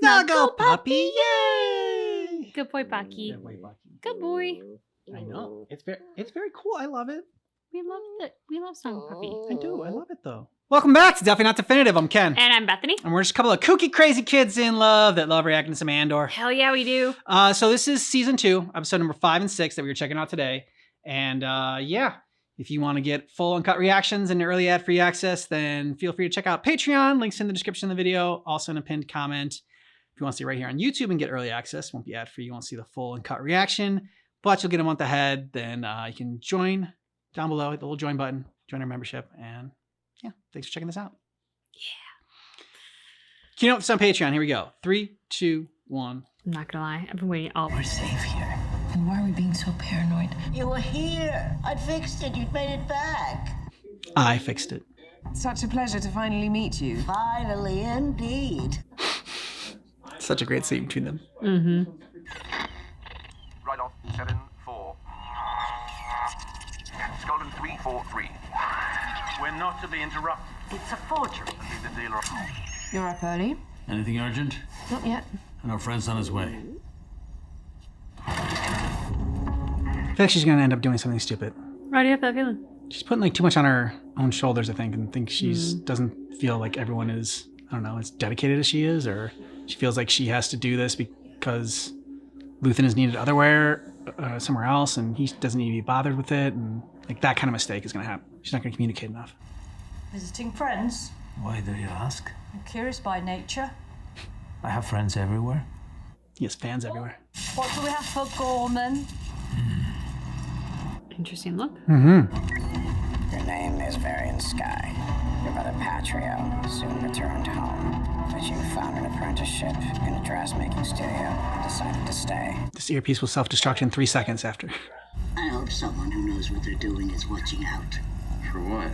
Snuggle puppy, yay! Good boy, Bucky. Good boy, Bucky. Good boy. I know. It's very cool. I love it. We love Snuggle Puppy. I do. I love it though. Welcome back to Definitely Not Definitive. I'm Ken. And I'm Bethany. And we're just a couple of kooky, crazy kids in love that love reacting to some Andor. Hell yeah, we do. So this is season 2, episode number 5 and 6 that we were checking out today. And yeah, if you want to get full uncut reactions and early ad-free access, then feel free to check out Patreon. Links in the description of the video, also in a pinned comment. If you want to see right here on YouTube and get early access, won't be ad-free. You won't see the full uncut reaction, but you'll get a month ahead. Then you can join down below, hit the little join button, join our membership, and yeah, thanks for checking this out. Yeah. Keynote on Patreon. Here we go. 3, 2, 1. I'm not gonna lie, I've been waiting all. We're safe here. And why are we being so paranoid? You were here. I'd fixed it. You'd made it back. I fixed it. Such a pleasure to finally meet you. Finally, indeed. Such a great scene between them. Mm-hmm. Right on, 7-4. Stolen 343. We're not to be interrupted. It's a forgery. Leave the dealer. You're up early? Anything urgent? Not yet. And our friend's on his way. I feel like she's going to end up doing something stupid. Why do you have that feeling? She's putting like too much on her own shoulders, I think, and thinks she's doesn't feel like everyone is, I don't know, as dedicated as she is, or she feels like she has to do this because Luthen is needed somewhere else, and he doesn't need to be bothered with it, and like that kind of mistake is going to happen. She's not going to communicate enough. Visiting friends? Why do you ask? I'm curious by nature. I have friends everywhere. He has fans everywhere. What do we have for Gorman? Interesting look. Mm-hmm. Your name is Varian Sky. Your brother Patrio soon returned home, but you found an apprenticeship in a dressmaking studio and decided to stay. This earpiece will self-destruct in 3 seconds after. I hope someone who knows what they're doing is watching out. For what?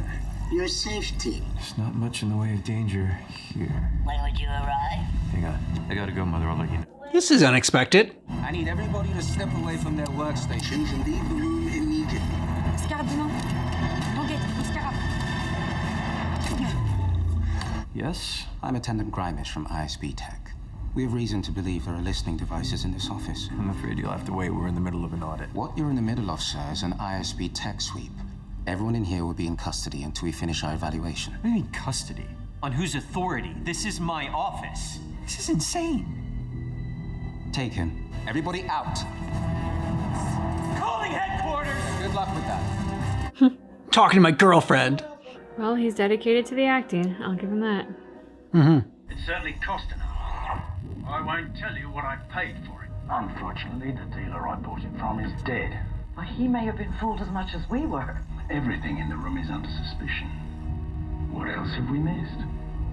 Your safety. There's not much in the way of danger here. When would you arrive? Hang on. I gotta go, Mother. I'll let you know. This is unexpected. I need everybody to step away from their workstations and leave the room immediately. Yes? I'm Attendant Grimish from ISB Tech. We have reason to believe there are listening devices in this office. I'm afraid you'll have to wait. We're in the middle of an audit. What you're in the middle of, sir, is an ISB Tech sweep. Everyone in here will be in custody until we finish our evaluation. What do you mean, custody? On whose authority? This is my office. This is insane. Take him. Everybody out. Calling headquarters! Good luck with that. Talking to my girlfriend. Well, he's dedicated to the acting. I'll give him that. Mm-hmm. It certainly cost enough. I won't tell you what I paid for it. Unfortunately, the dealer I bought it from is dead. Well, he may have been fooled as much as we were. Everything in the room is under suspicion. What else have we missed?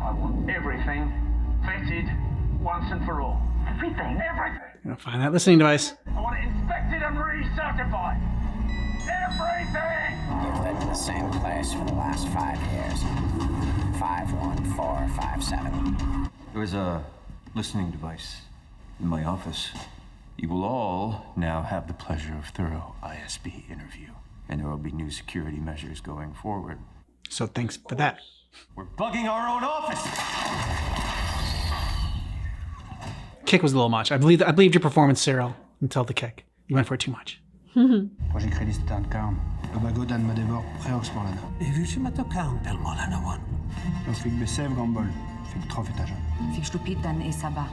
I want everything vetted once and for all. Everything? Everything! Gonna find that listening device. I want it inspected and recertified. Everything! You've lived in the same place for the last 5 years. 51457. There was a listening device in my office. You will all now have the pleasure of thorough ISB interview. And there will be new security measures going forward. So thanks for that. We're bugging our own office! Kick was a little much. I believed your performance, Cyril, until the kick. You went for it too much. Moi j'ai créé c'était un calme. Le bagot Dan Madevor, Preox Morlana. Et vu chez Matokan, Pel Morlana one. Eu fico Bessev Gambol, fico trop étageant. Fick slupit Dan e Saba.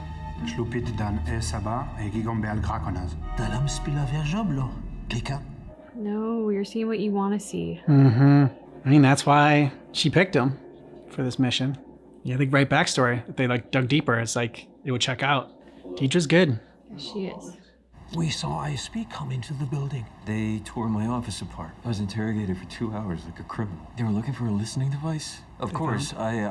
Slupit Dan e Saba e Gigombe al Krakonaz. Dalam spila via joblo. Klika. No, you're seeing what you want to see. Mm-hmm. I mean, that's why she picked him for this mission. Yeah, the right backstory. If they like dug deeper, it's like it would check out. Deidre's good. Yes, she is. We saw ISB come into the building. They tore my office apart. I was interrogated for 2 hours like a criminal. They were looking for a listening device. Of course, they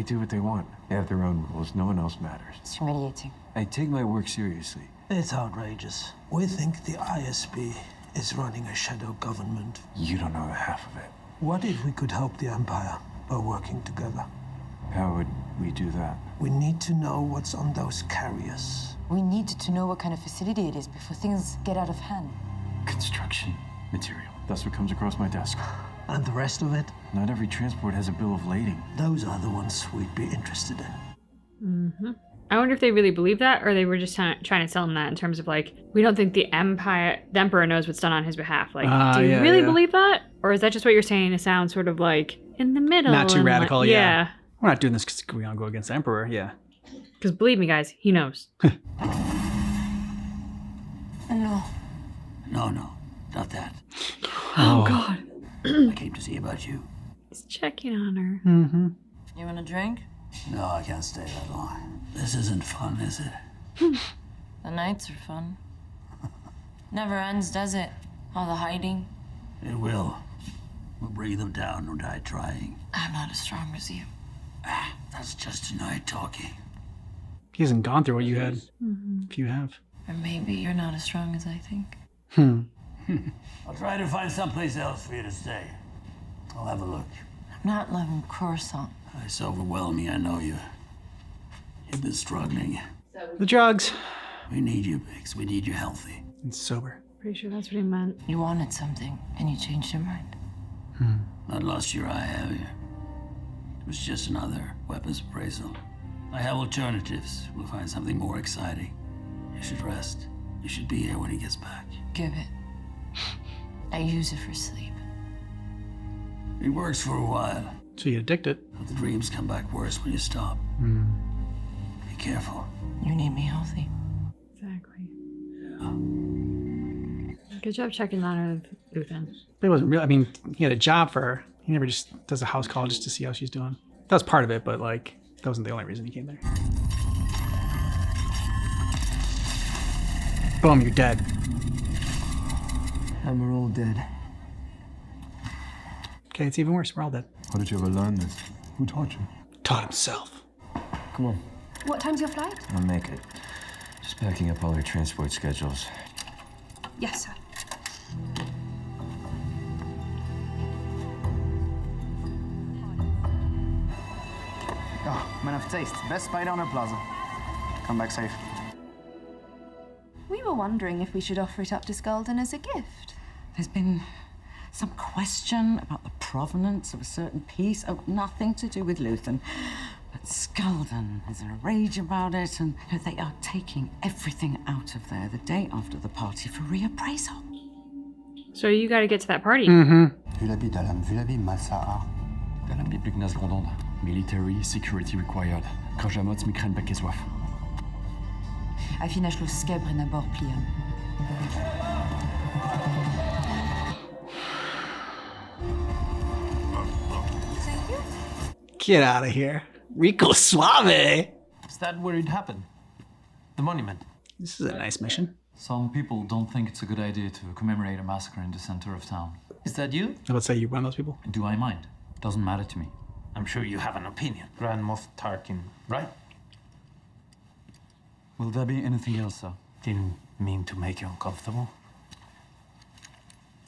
do what they want. They have their own rules. No one else matters. It's humiliating. I take my work seriously. It's outrageous. We think the ISB is running a shadow government. You don't know the half of it. What if we could help the Empire by working together? How would we do that? We need to know what's on those carriers. We need to know what kind of facility it is before things get out of hand. Construction material. That's what comes across my desk. And the rest of it? Not every transport has a bill of lading. Those are the ones we'd be interested in. Mm-hmm. I wonder if they really believe that, or they were just trying to sell him that in terms of like, we don't think the Emperor knows what's done on his behalf. Like, do you really believe that? Or is that just what you're saying to sound sort of like in the middle? Not too radical, like, yeah. We're not doing this because we want to go against the Emperor, yeah. Because believe me, guys, he knows. No. No, not that. Oh, God. I came to see about you. He's checking on her. Mm-hmm. You want a drink? No, I can't stay that long. This isn't fun, is it? The nights are fun. Never ends, does it? All the hiding. It will. We'll bring them down or die trying. I'm not as strong as you. That's just tonight talking. He hasn't gone through what you had. Mm-hmm. If you have. Or maybe you're not as strong as I think. I'll try to find someplace else for you to stay. I'll have a look. I'm not loving croissant. It's overwhelming, I know you. You've been struggling. The drugs. We need you, Biggs. We need you healthy. And sober. Pretty sure that's what he meant. You wanted something, and you changed your mind. Not lost your eye, have you? It was just another weapons appraisal. I have alternatives. We'll find something more exciting. You should rest. You should be here when he gets back. Give it. I use it for sleep. It works for a while. So you get addicted. But the dreams come back worse when you stop. Be careful. You need me healthy. Exactly. Good job checking on her, Luthen. It wasn't real. I mean, he had a job for her. He never just does a house call just to see how she's doing. That was part of it, but like, that wasn't the only reason he came there. Boom, you're dead. And we're all dead. Okay, it's even worse. We're all dead. How did you ever learn this? Who taught you? Taught himself. Come on. What time's your flight? I'll make it. Just packing up all your transport schedules. Yes, sir. Oh, man of taste. Best Bite Honor Plaza. Come back safe. We were wondering if we should offer it up to Skulden as a gift. There's been some question about the provenance of a certain piece. Oh, nothing to do with Luthen. But Skulden is in a rage about it, and they are taking everything out of there the day after the party for reappraisal. So you got to get to that party. Vu l'habit d'Alam, vu l'habit Malsaar. Dalam blir plus Gnasgrondand. Military security required. Krajamot mi kren bek soif. Affinage lo skebre na bord pliam. Get out of here. Rico Suave. Is that where it happened? The monument? This is a nice mission. Some people don't think it's a good idea to commemorate a massacre in the center of town. Is that you? I would say you run those people. Do I mind? Doesn't matter to me. I'm sure you have an opinion. Grand Moff Tarkin, right? Will there be anything else, sir? Didn't mean to make you uncomfortable.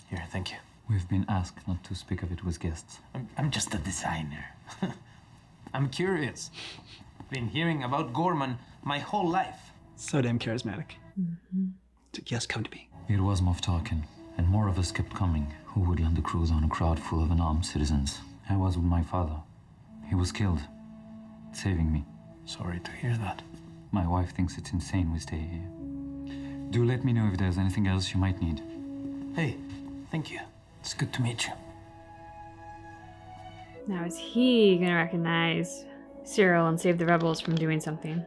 Here, thank you. We've been asked not to speak of it with guests. I'm just a designer. I'm curious. Been hearing about Gorman my whole life. So damn charismatic. Yes, come to me. It was Moff Tarkin, and more of us kept coming, who would land a cruise on a crowd full of unarmed citizens. I was with my father. He was killed, saving me. Sorry to hear that. My wife thinks it's insane we stay here. Do let me know if there's anything else you might need. Hey, thank you. It's good to meet you. Now, is he going to recognize Cyril and save the rebels from doing something?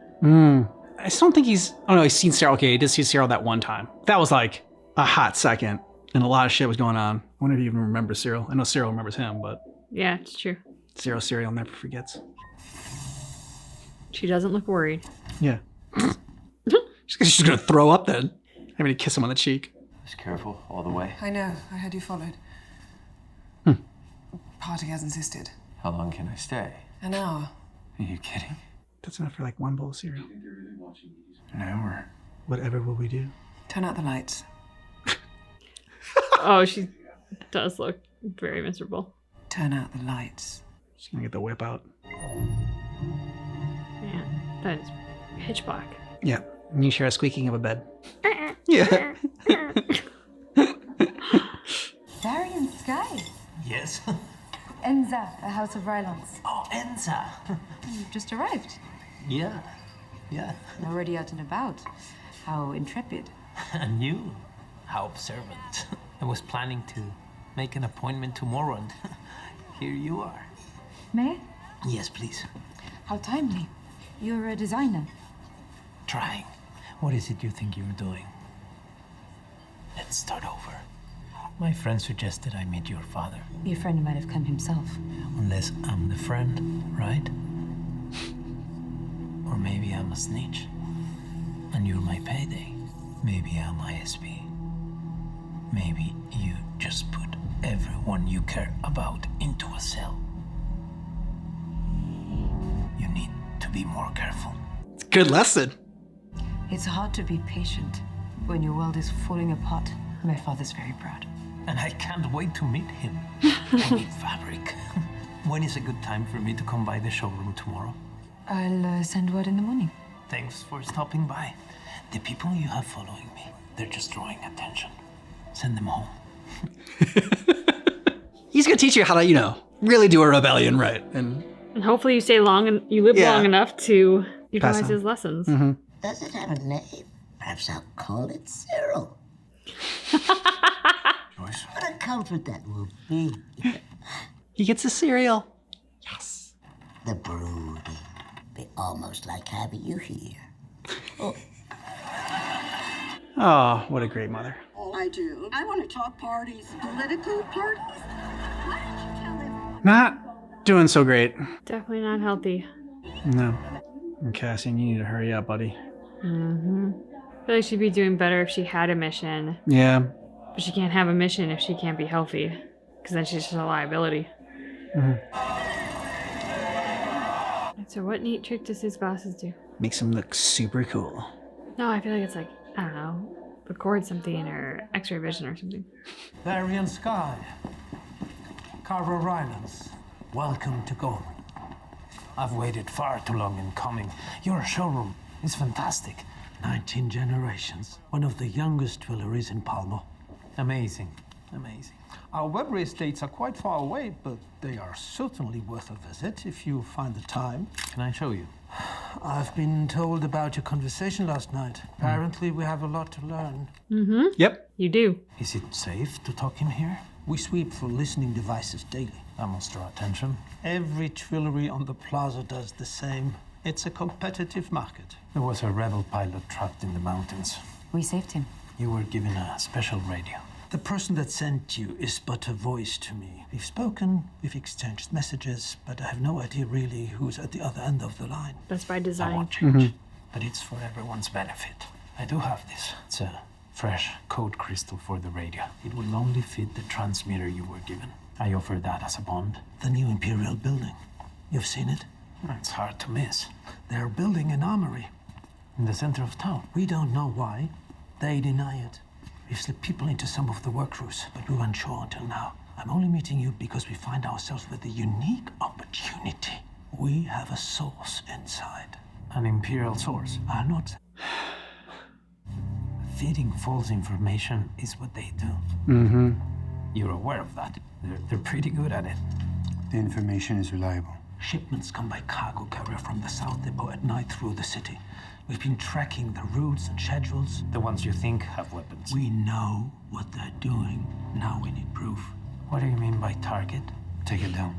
I just don't think he's... Oh, no, he's seen Cyril. Okay, he did see Cyril that one time. That was like a hot second, and a lot of shit was going on. I wonder if he even remembers Cyril. I know Cyril remembers him, but... Yeah, it's true. Cyril never forgets. She doesn't look worried. Yeah. She's going to throw up then. Having to kiss him on the cheek. Just careful all the way. I know. I heard you followed. Party has insisted. How long can I stay? An hour. Are you kidding? That's enough for like one bowl of cereal. An hour? Whatever will we do? Turn out the lights. Oh, she does look very miserable. Turn out the lights. She's going to get the whip out. Man, that is pitch black. Yeah. And you hear a squeaking of a bed. Yeah. Darian Sky. Yes? Enza, a House of Rylance. Oh, Enza. You've just arrived. Yeah. Already out and about. How intrepid. And you? How observant. I was planning to make an appointment tomorrow, and here you are. May I? Yes, please. How timely. You're a designer. Trying. What is it you think you're doing? Let's start over. My friend suggested I meet your father. Your friend might have come himself. Unless I'm the friend, right? Or maybe I'm a snitch. And you're my payday. Maybe I'm ISP. Maybe you just put everyone you care about into a cell. You need to be more careful. It's a good lesson. It's hard to be patient when your world is falling apart. My father's very proud. And I can't wait to meet him. I need fabric. When is a good time for me to come by the showroom tomorrow? I'll send word in the morning. Thanks for stopping by. The people you have following me, they're just drawing attention. Send them home. He's gonna teach you how to, really do a rebellion right. And hopefully you stay long and you live long enough to utilize his lessons. Mm-hmm. Does it have a name? Perhaps I'll call it Cyril. Joyce? What a comfort that will be. He gets a cereal. Yes. The brooding. Be almost like having you here. Oh, what a great mother. I do. I want to talk parties, political parties. Why don't you tell them? Not doing so great. Definitely not healthy. No. And Cassian, you need to hurry up, buddy. Mm-hmm. I feel like she'd be doing better if she had a mission. Yeah. But she can't have a mission if she can't be healthy. Because then she's just a liability. Mm-hmm. So what neat trick does his bosses do? Makes him look super cool. No, I feel like it's like, I don't know, record something or x-ray vision or something. Varian Sky. Carver Rylance. Welcome to Gorman. I've waited far too long in coming. Your showroom is fantastic. 19 generations. One of the youngest jewelleries in Palma. Amazing. Our Weber estates are quite far away, but they are certainly worth a visit if you find the time. Can I show you? I've been told about your conversation last night. Apparently, we have a lot to learn. Mm-hmm. Yep. You do. Is it safe to talk in here? We sweep for listening devices daily. That must draw attention. Every jewellery on the plaza does the same. It's a competitive market. There was a rebel pilot trapped in the mountains. We saved him. You were given a special radio. The person that sent you is but a voice to me. We've spoken, we've exchanged messages, but I have no idea really who's at the other end of the line. That's by I design. won't change, but it's for everyone's benefit. I do have this. It's a fresh code crystal for the radio. It will only fit the transmitter you were given. I offer that as a bond. The new Imperial building. You've seen it? It's hard to miss. They're building an armory. In the center of town. We don't know why. They deny it. We've slipped people into some of the work crews, but we weren't sure until now. I'm only meeting you because we find ourselves with a unique opportunity. We have a source inside. An Imperial source? Not. Feeding false information is what they do. Mm-hmm. You're aware of that. They're pretty good at it. The information is reliable. Shipments come by cargo carrier from the South Depot at night through the city. We've been tracking the routes and schedules. The ones you think have weapons. We know what they're doing. Now we need proof. What do you mean by target? Take it down.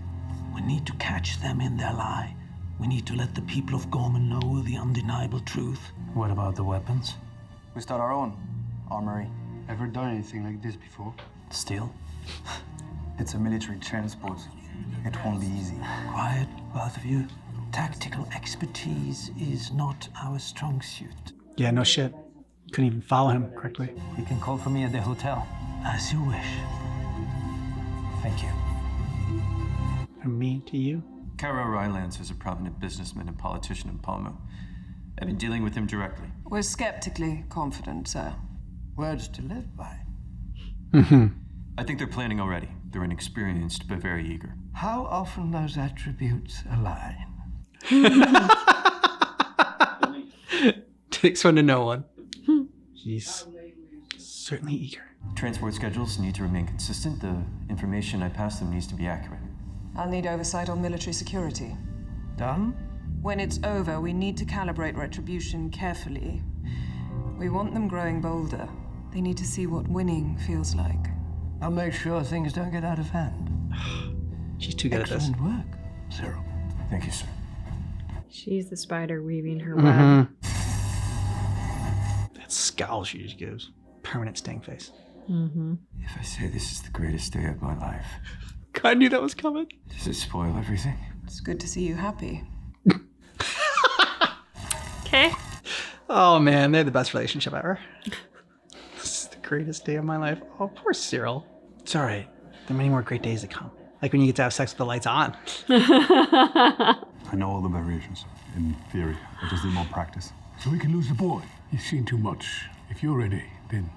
We need to catch them in their lie. We need to let the people of Gorman know the undeniable truth. What about the weapons? We start our own armory. Ever done anything like this before? Still? It's a military transport. It won't be easy. Quiet, both of you. Tactical expertise is not our strong suit. Yeah, no shit. Couldn't even follow him correctly. You can call for me at the hotel. As you wish. Thank you. From me to you. Kara Rylance is a prominent businessman and politician in Palma. I've been dealing with him directly. We're skeptically confident, sir. Words to live by. Mm-hmm. I think they're planning already. They're inexperienced, but very eager. How often those attributes align? Takes one to know one. He's certainly eager. Transport schedules need to remain consistent. The information I pass them needs to be accurate. I'll need oversight on military security. Done? When it's over, we need to calibrate retribution carefully. We want them growing bolder. They need to see what winning feels like. I'll make sure things don't get out of hand. She's too good at this. Excellent work, Cyril. Thank you, sir. She's the spider weaving her web. That scowl she just gives. Permanent sting face. If I say this is the greatest day of my life, I knew that was coming. does it spoil everything? It's good to see you happy. Okay. Oh man, they're the best relationship ever. This is the greatest day of my life. Oh, poor Cyril. It's all right. There are many more great days to come. Like when you get to have sex with the lights on. I know all the variations, in theory. I just need more practice. So we can lose the boy. He's seen too much. If you're ready, then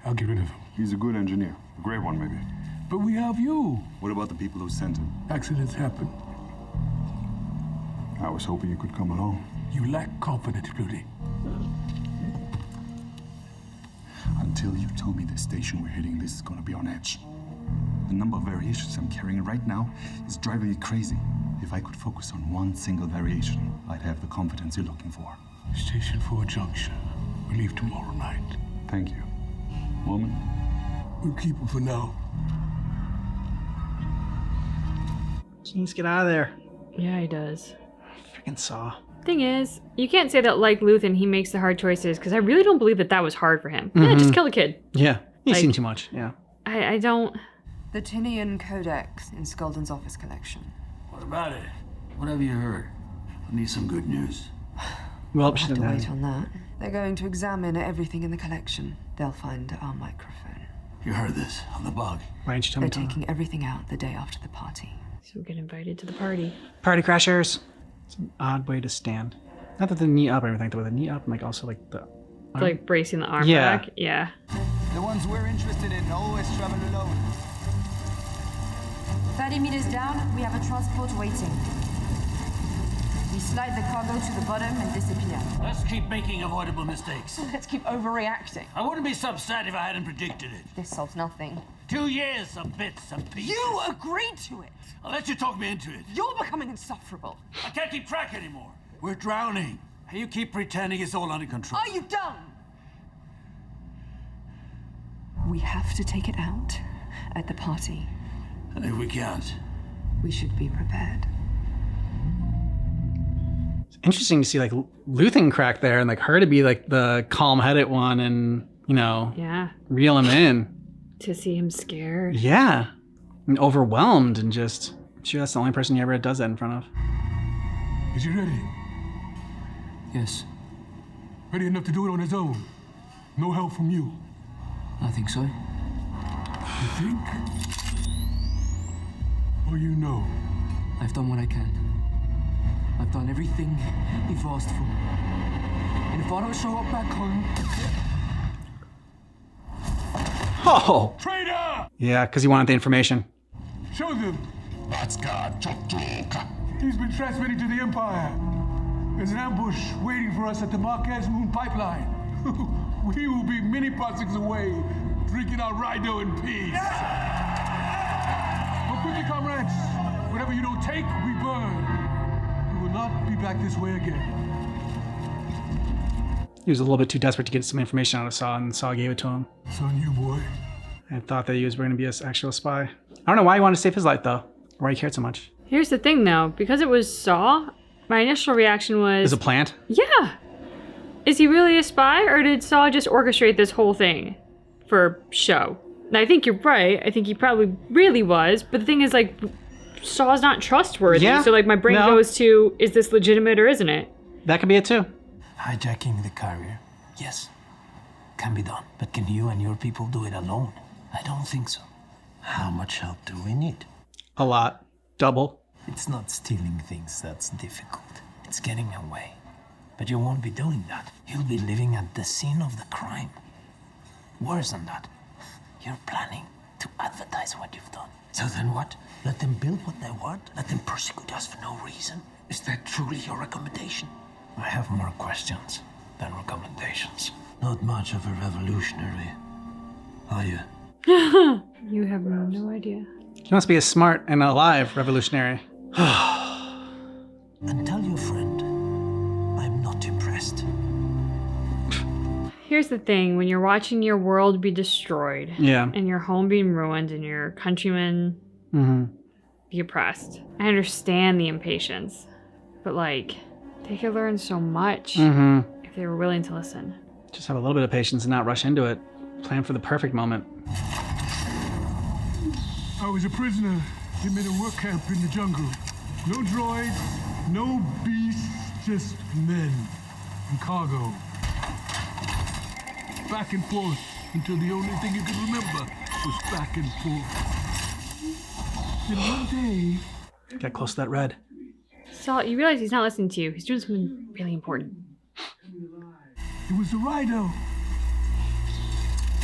I'll get rid of him. He's a good engineer. A great one, maybe. But we have you. What about the people who sent him? Accidents happen. I was hoping you could come along. You lack confidence, Rudy. Until you tell me the station we're hitting, this is gonna be on edge. The number of variations I'm carrying right now is driving me crazy. If I could focus on one single variation, I'd have the confidence you're looking for. Station 4 Junction. We leave tomorrow night. Thank you. Woman? We'll keep him for now. Jeez, get out of there. Yeah, he does. Freaking Saw. Thing is, you can't say that like Luthen, he makes the hard choices, because I really don't believe that was hard for him. Yeah, just kill a kid. Yeah, he's Like- seen too much. Yeah. I don't... The Tinian Codex in Skulden's office collection. What about it? What have you heard? I need some good news. Well, We'll have to wait on that. They're going to examine everything in the collection. They'll find our microphone. You heard this on the bug. Why didn't you tell me? They're taking everything out the day after the party. So we get invited to the party. Party crashers. It's an odd way to stand. Not that the knee up or anything, but the knee up and like also like the. Like bracing the arm Yeah. back. Yeah. The ones we're interested in always travel alone. 30 meters down, we have a transport waiting. We slide the cargo to the bottom and disappear. Let's keep making avoidable mistakes. Let's keep overreacting. I wouldn't be so upset if I hadn't predicted it. This solves nothing. 2 years of bits and pieces. You agreed to it! I'll let you talk me into it. You're becoming insufferable. I can't keep track anymore. We're drowning. And you keep pretending it's all under control. Are you done? We have to take it out at the party. And if we can't, we should be prepared. It's interesting to see like Luthen crack there and like her to be like the calm-headed one and Yeah. reel him in. To see him scared. Yeah, and overwhelmed and just. I'm sure that's the only person he ever does that in front of. Is he ready? Yes, Ready enough to do it on his own? No help from you? I think so. You think? Or you know? I've done what I can. I've done everything you've asked for. And if I don't show up back home... Oh! Traitor! Yeah, because he wanted the information. Show them! He's been transmitting to the Empire. There's an ambush waiting for us at the Marquez Moon Pipeline. We will be mini passings away, drinking our Rhino in peace. But quickly, comrades. Whatever you don't take, we burn. We will not be back this way again. He was a little bit too desperate to get some information out of Saw, and Saw gave it to him. It's on you, boy. I thought that he was going to be an actual spy. I don't know why he wanted to save his life, though. Or why he cared so much. Here's the thing, though. Because it was Saw, my initial reaction was... Is a plant? Yeah. Is he really a spy, or did Saw just orchestrate this whole thing for show? And I think you're right. I think he probably really was. But the thing is, like, Saw's not trustworthy. Yeah. So, like, my brain goes to, is this legitimate or isn't it? That could be it, too. Hijacking the carrier, yes, can be done. But can you and your people do it alone? I don't think so. How much help do we need? A lot. Double. It's not stealing things that's difficult. It's getting away. But you won't be doing that. You'll be living at the scene of the crime. Worse than that, you're planning to advertise what you've done. So then what? Let them build what they want? Let them persecute us for no reason? Is that truly your recommendation? I have more questions than recommendations. Not much of a revolutionary, are you? You have no idea. He must be a smart and alive revolutionary. And tell your friend Here's the thing, when you're watching your world be destroyed, and your home being ruined, and your countrymen be oppressed, I understand the impatience, but like, they could learn so much if they were willing to listen. Just have a little bit of patience and not rush into it. Plan for the perfect moment. I was a prisoner in a work camp in the jungle. No droids, no beasts, just men and cargo. Back and forth until the only thing you could remember was back and forth. Then one day... Get close to that red. Saul, you realize he's not listening to you. He's doing something really important. It was the rhino.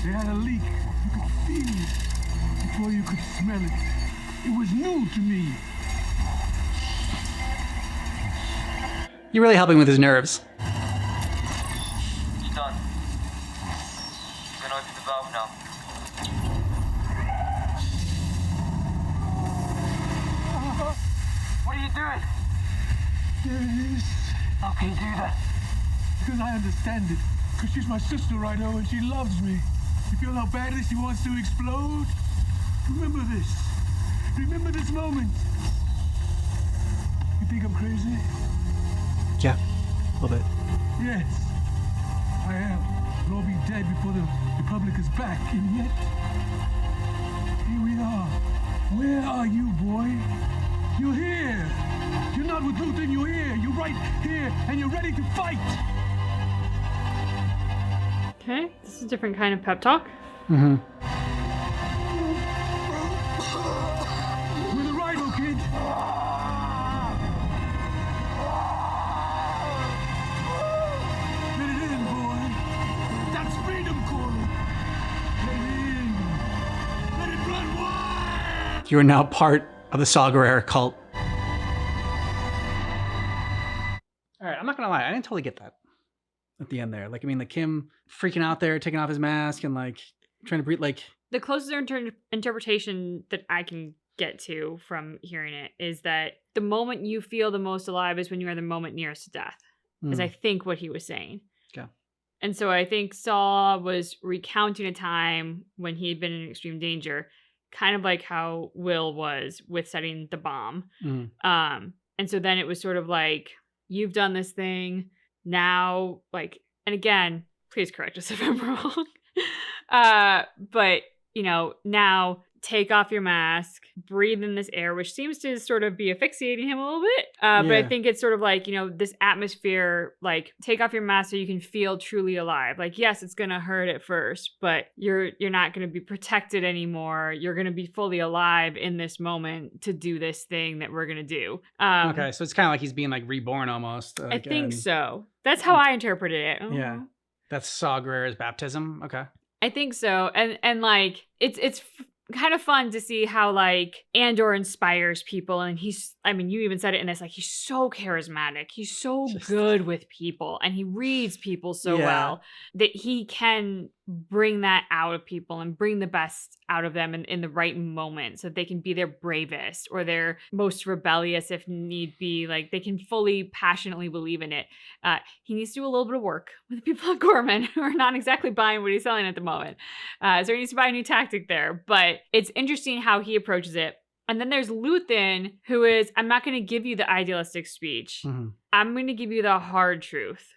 They had a leak. You could feel it before you could smell it. It was new to me. You're really helping with his nerves. It's done. You can open the valve now. What are you doing? There it is. How can you do that? Because I understand it. Because she's my sister, Rhino, and she loves me. You feel how badly she wants to explode? Remember this. Remember this moment. You think I'm crazy? Yeah, a little bit. Yes, I am. But I'll be dead before the Republic is back, and yet, here we are. Where are you, boy? You're here. You're not with Luthen, you're here. You're right here, and you're ready to fight. Okay, this is a different kind of pep talk. We're the Rhino, kid. Let it in, boy. That's freedom calling. Let it in. Let it run wild. You are now part of the Saw Gerrera cult. All right, I'm not gonna lie, I didn't totally get that at the end there. Like, I mean, like him freaking out there, taking off his mask, and like trying to breathe. Like, the closest interpretation that I can get to from hearing it is that the moment you feel the most alive is when you are the moment nearest to death. Is I think what he was saying. Okay. And so I think Saul was recounting a time when he had been in extreme danger, kind of like how Will was with setting the bomb. And so then it was sort of like, you've done this thing now, like, and again, please correct us if I'm wrong. But, you know, now take off your mask, breathe in this air, which seems to sort of be asphyxiating him a little bit. But I think it's sort of like, you know, this atmosphere, like, take off your mask so you can feel truly alive. Like, yes, it's going to hurt at first, but you're not going to be protected anymore. You're going to be fully alive in this moment to do this thing that we're going to do. Okay, so it's kind of like he's being like reborn almost. I think so. That's how I interpreted it. Yeah. That's Saw Gerrera's baptism. Okay. I think so. And like, it's kind of fun to see how like Andor inspires people, and I mean, you even said it in this, like, he's so charismatic, he's so good with people, and he reads people so well that he can bring that out of people and bring the best out of them in the right moment so that they can be their bravest or their most rebellious if need be. Like, they can fully passionately believe in it. He needs to do a little bit of work with the people at Gorman who are not exactly buying what he's selling at the moment. So he needs to buy a new tactic there, but it's interesting how he approaches it. And then there's Luthen, who is, I'm not going to give you the idealistic speech. I'm going to give you the hard truth,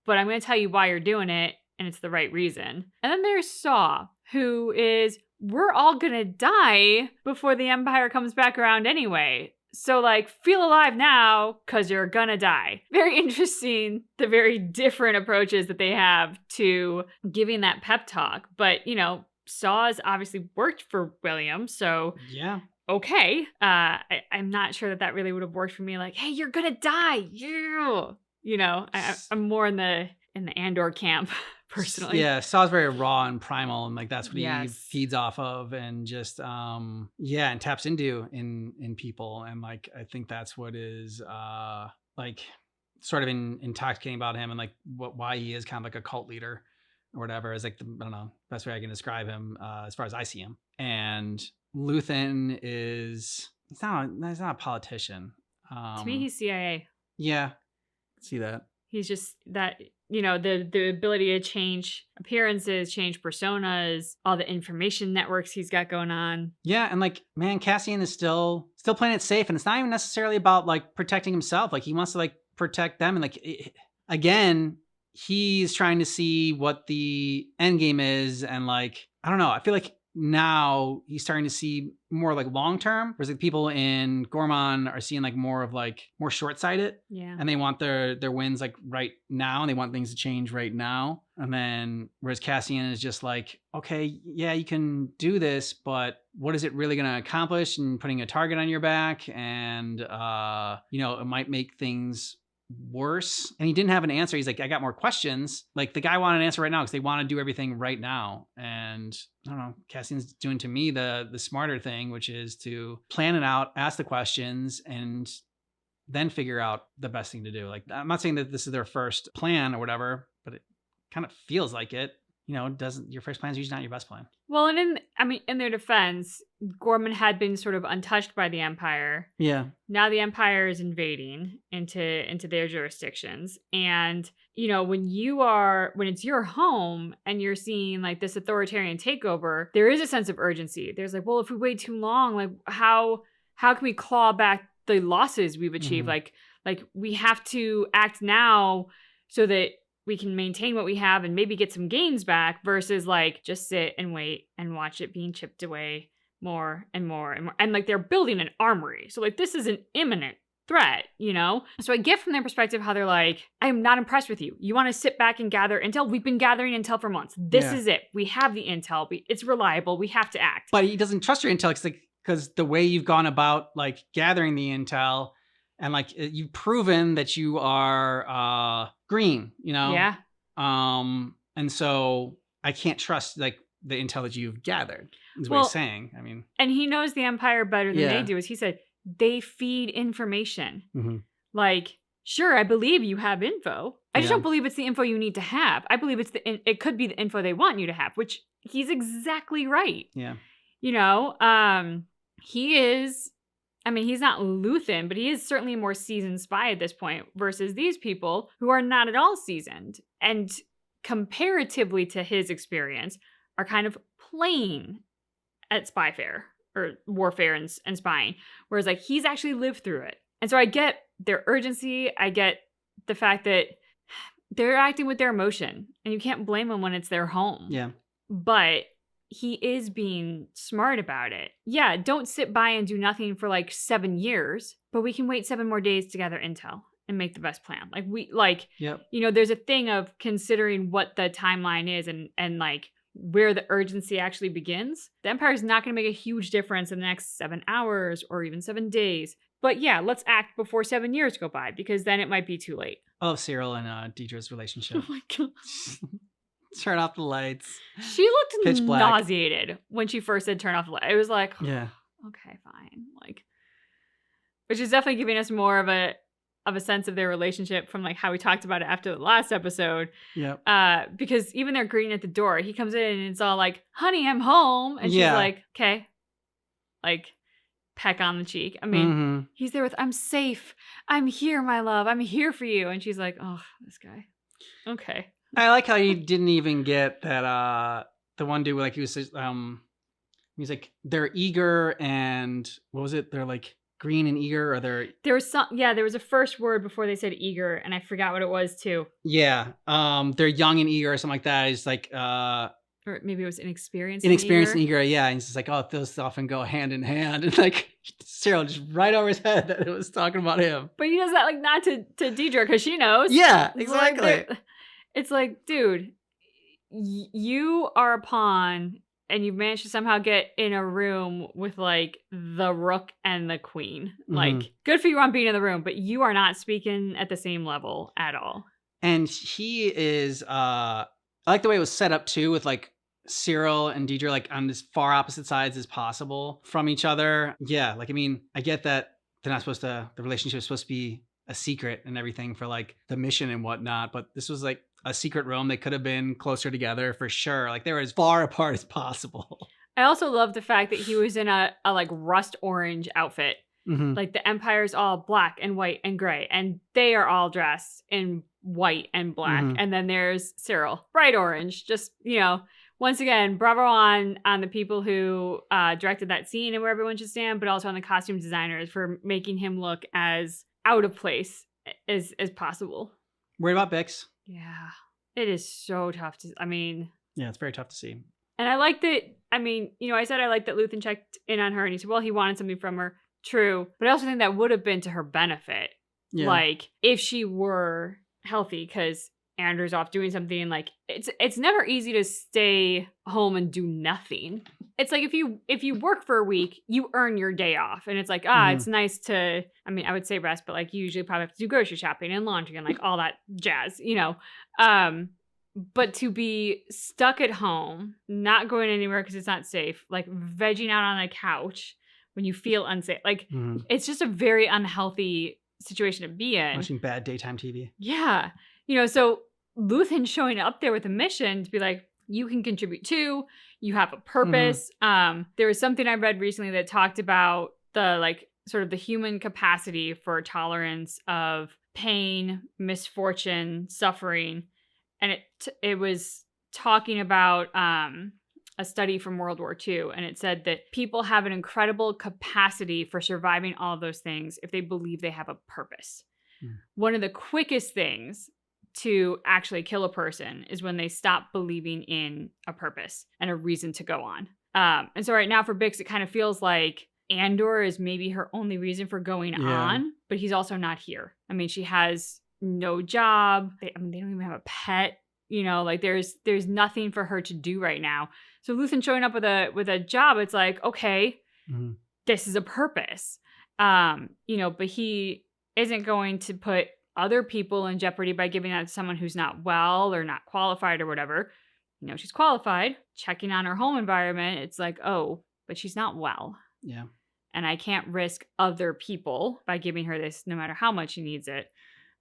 but I'm going to tell you why you're doing it, and it's the right reason. And then there's Saw, who is, we're all going to die before the Empire comes back around anyway. So, like, feel alive now, because you're going to die. Very interesting, the very different approaches that they have to giving that pep talk. But, you know, Saw's obviously worked for William, so yeah, okay. I'm not sure that really would have worked for me. Like, hey, you're gonna die, yeah. You know, I'm more in the Andor camp personally. Yeah, Saw's very raw and primal, and like that's what he feeds off of, and just and taps into in people, and like I think that's what is like sort of intoxicating about him, and like why he is kind of like a cult leader or whatever is like I don't know, best way I can describe him as far as I see him. And Luthen is he's not a politician. To me, he's CIA. Yeah, see that. He's just that, the ability to change appearances, change personas, all the information networks he's got going on. Yeah, and like, man, Cassian is still playing it safe, and it's not even necessarily about like protecting himself. Like he wants to like protect them, and like again, he's trying to see what the end game is, and like I don't know. I feel like now he's starting to see more like long term, whereas like people in Gorman are seeing like more short sighted. Yeah. And they want their wins like right now, and they want things to change right now. And then whereas Cassian is just like, okay, yeah, you can do this, but what is it really going to accomplish? And putting a target on your back, and it might make things worse. And he didn't have an answer. He's like, I got more questions. Like the guy wanted an answer right now because they want to do everything right now. And I don't know, Cassian's doing to me the smarter thing, which is to plan it out, ask the questions, and then figure out the best thing to do. Like I'm not saying that this is their first plan or whatever, but it kind of feels like it. Your first plan is usually not your best plan. Well, and in their defense, Gorman had been sort of untouched by the Empire. Yeah. Now the Empire is invading into their jurisdictions. And, when it's your home and you're seeing like this authoritarian takeover, there is a sense of urgency. There's like, well, if we wait too long, like how can we claw back the losses we've achieved? Mm-hmm. Like we have to act now so that we can maintain what we have and maybe get some gains back versus like just sit and wait and watch it being chipped away more and more and more. And like they're building an armory. So like this is an imminent threat, So I get from their perspective how they're like, I am not impressed with you. You want to sit back and gather intel? We've been gathering intel for months. This is it. We have the intel. It's reliable. We have to act. But he doesn't trust your intel because the way you've gone about like gathering the intel, and like you've proven that you are green, Yeah. And so I can't trust like the intel that you've gathered, is what he's saying. I mean, and he knows the Empire better than they do. As he said, they feed information. Mm-hmm. Like, sure, I believe you have info. I just don't believe it's the info you need to have. I believe it could be the info they want you to have, which he's exactly right. Yeah. He is. I mean, he's not Luthen, but he is certainly a more seasoned spy at this point versus these people who are not at all seasoned and comparatively to his experience are kind of plain at spyfare or warfare and spying. Whereas like he's actually lived through it. And so I get their urgency. I get the fact that they're acting with their emotion and you can't blame them when it's their home. Yeah. But he is being smart about it. Yeah, don't sit by and do nothing for like 7 years, but we can wait 7 more days to gather intel and make the best plan. There's a thing of considering what the timeline is and like where the urgency actually begins. The Empire is not going to make a huge difference in the next 7 hours or even 7 days. But yeah, let's act before 7 years go by because then it might be too late. I love Cyril and Deidre's relationship. Oh my gosh. Turn off the lights. She looked Pitch black. nauseated when she first said turn off the light. I was like, yeah, okay, fine. Like, which is definitely giving us more of a sense of their relationship from like how we talked about it after the last episode. Yeah. Because even they're greeting at the door. He comes in and it's all like, honey, I'm home. And she's like, okay. Like, peck on the cheek. I mean, he's there with, I'm safe. I'm here, my love. I'm here for you. And she's like, oh, this guy. Okay. I like how you didn't even get that the one dude like he was like they're eager and what was it? They're like green and eager, or there was a first word before they said eager and I forgot what it was too. Yeah. They're young and eager or something like that. It's like or maybe it was inexperienced and eager, yeah. And it's just like, oh, those often go hand in hand. And like Cyril just right over his head that it was talking about him. But he does that like not to Deidre because she knows. Yeah, exactly. It's like, dude, you are a pawn and you've managed to somehow get in a room with like the Rook and the Queen. Like, good for you on being in the room, but you are not speaking at the same level at all. And he is, I like the way it was set up too with like Cyril and Deidre like on as far opposite sides as possible from each other. Yeah, like, I mean, I get that they're not supposed to, the relationship is supposed to be a secret and everything for like the mission and whatnot, but this was like a secret room. They could have been closer together for sure. Like they were as far apart as possible. I also love the fact that he was in a like rust orange outfit Like the Empire's all black and white and gray, and they are all dressed in white and black. And then there's Cyril, bright orange. Just, you know, once again, bravo on the people who directed that scene and where everyone should stand, but also on the costume designers for making him look as out of place as possible. Worried about Bix. Yeah. It is so tough to, I mean. Yeah, it's very tough to see. And I like that, I mean, you know, I said I like that Luthen checked in on her and he said, well, he wanted something from her. True. But I also think that would have been to her benefit. Yeah. Like, if she were healthy, because Andor's off doing something, like, it's never easy to stay home and do nothing. It's like if you work for a week, you earn your day off. And it's like, it's nice to, I mean, I would say rest, but like you usually probably have to do grocery shopping and laundry and like all that jazz, you know. But to be stuck at home, not going anywhere because it's not safe, like vegging out on a couch when you feel unsafe, like it's just a very unhealthy situation to be in. Watching bad daytime TV. Yeah. You know, so Luthen showing up there with a mission to be like, you can contribute too. You have a purpose. There was something I read recently that talked about the like sort of the human capacity for tolerance of pain, misfortune, suffering. And it was talking about a study from World War II. And it said that people have an incredible capacity for surviving all of those things if they believe they have a purpose. One of the quickest things to actually kill a person is when they stop believing in a purpose and a reason to go on. And so right now for Bix, it kind of feels like Andor is maybe her only reason for going on, but he's also not here. I mean, she has no job. They don't even have a pet. You know, like there's nothing for her to do right now. So Luthen showing up with a job, it's like, okay, this is a purpose. You know, but he isn't going to put other people in jeopardy by giving that to someone who's not well or not qualified or whatever. You know, she's qualified, checking on her home environment. It's like, oh, but she's not well. Yeah. And I can't risk other people by giving her this no matter how much she needs it.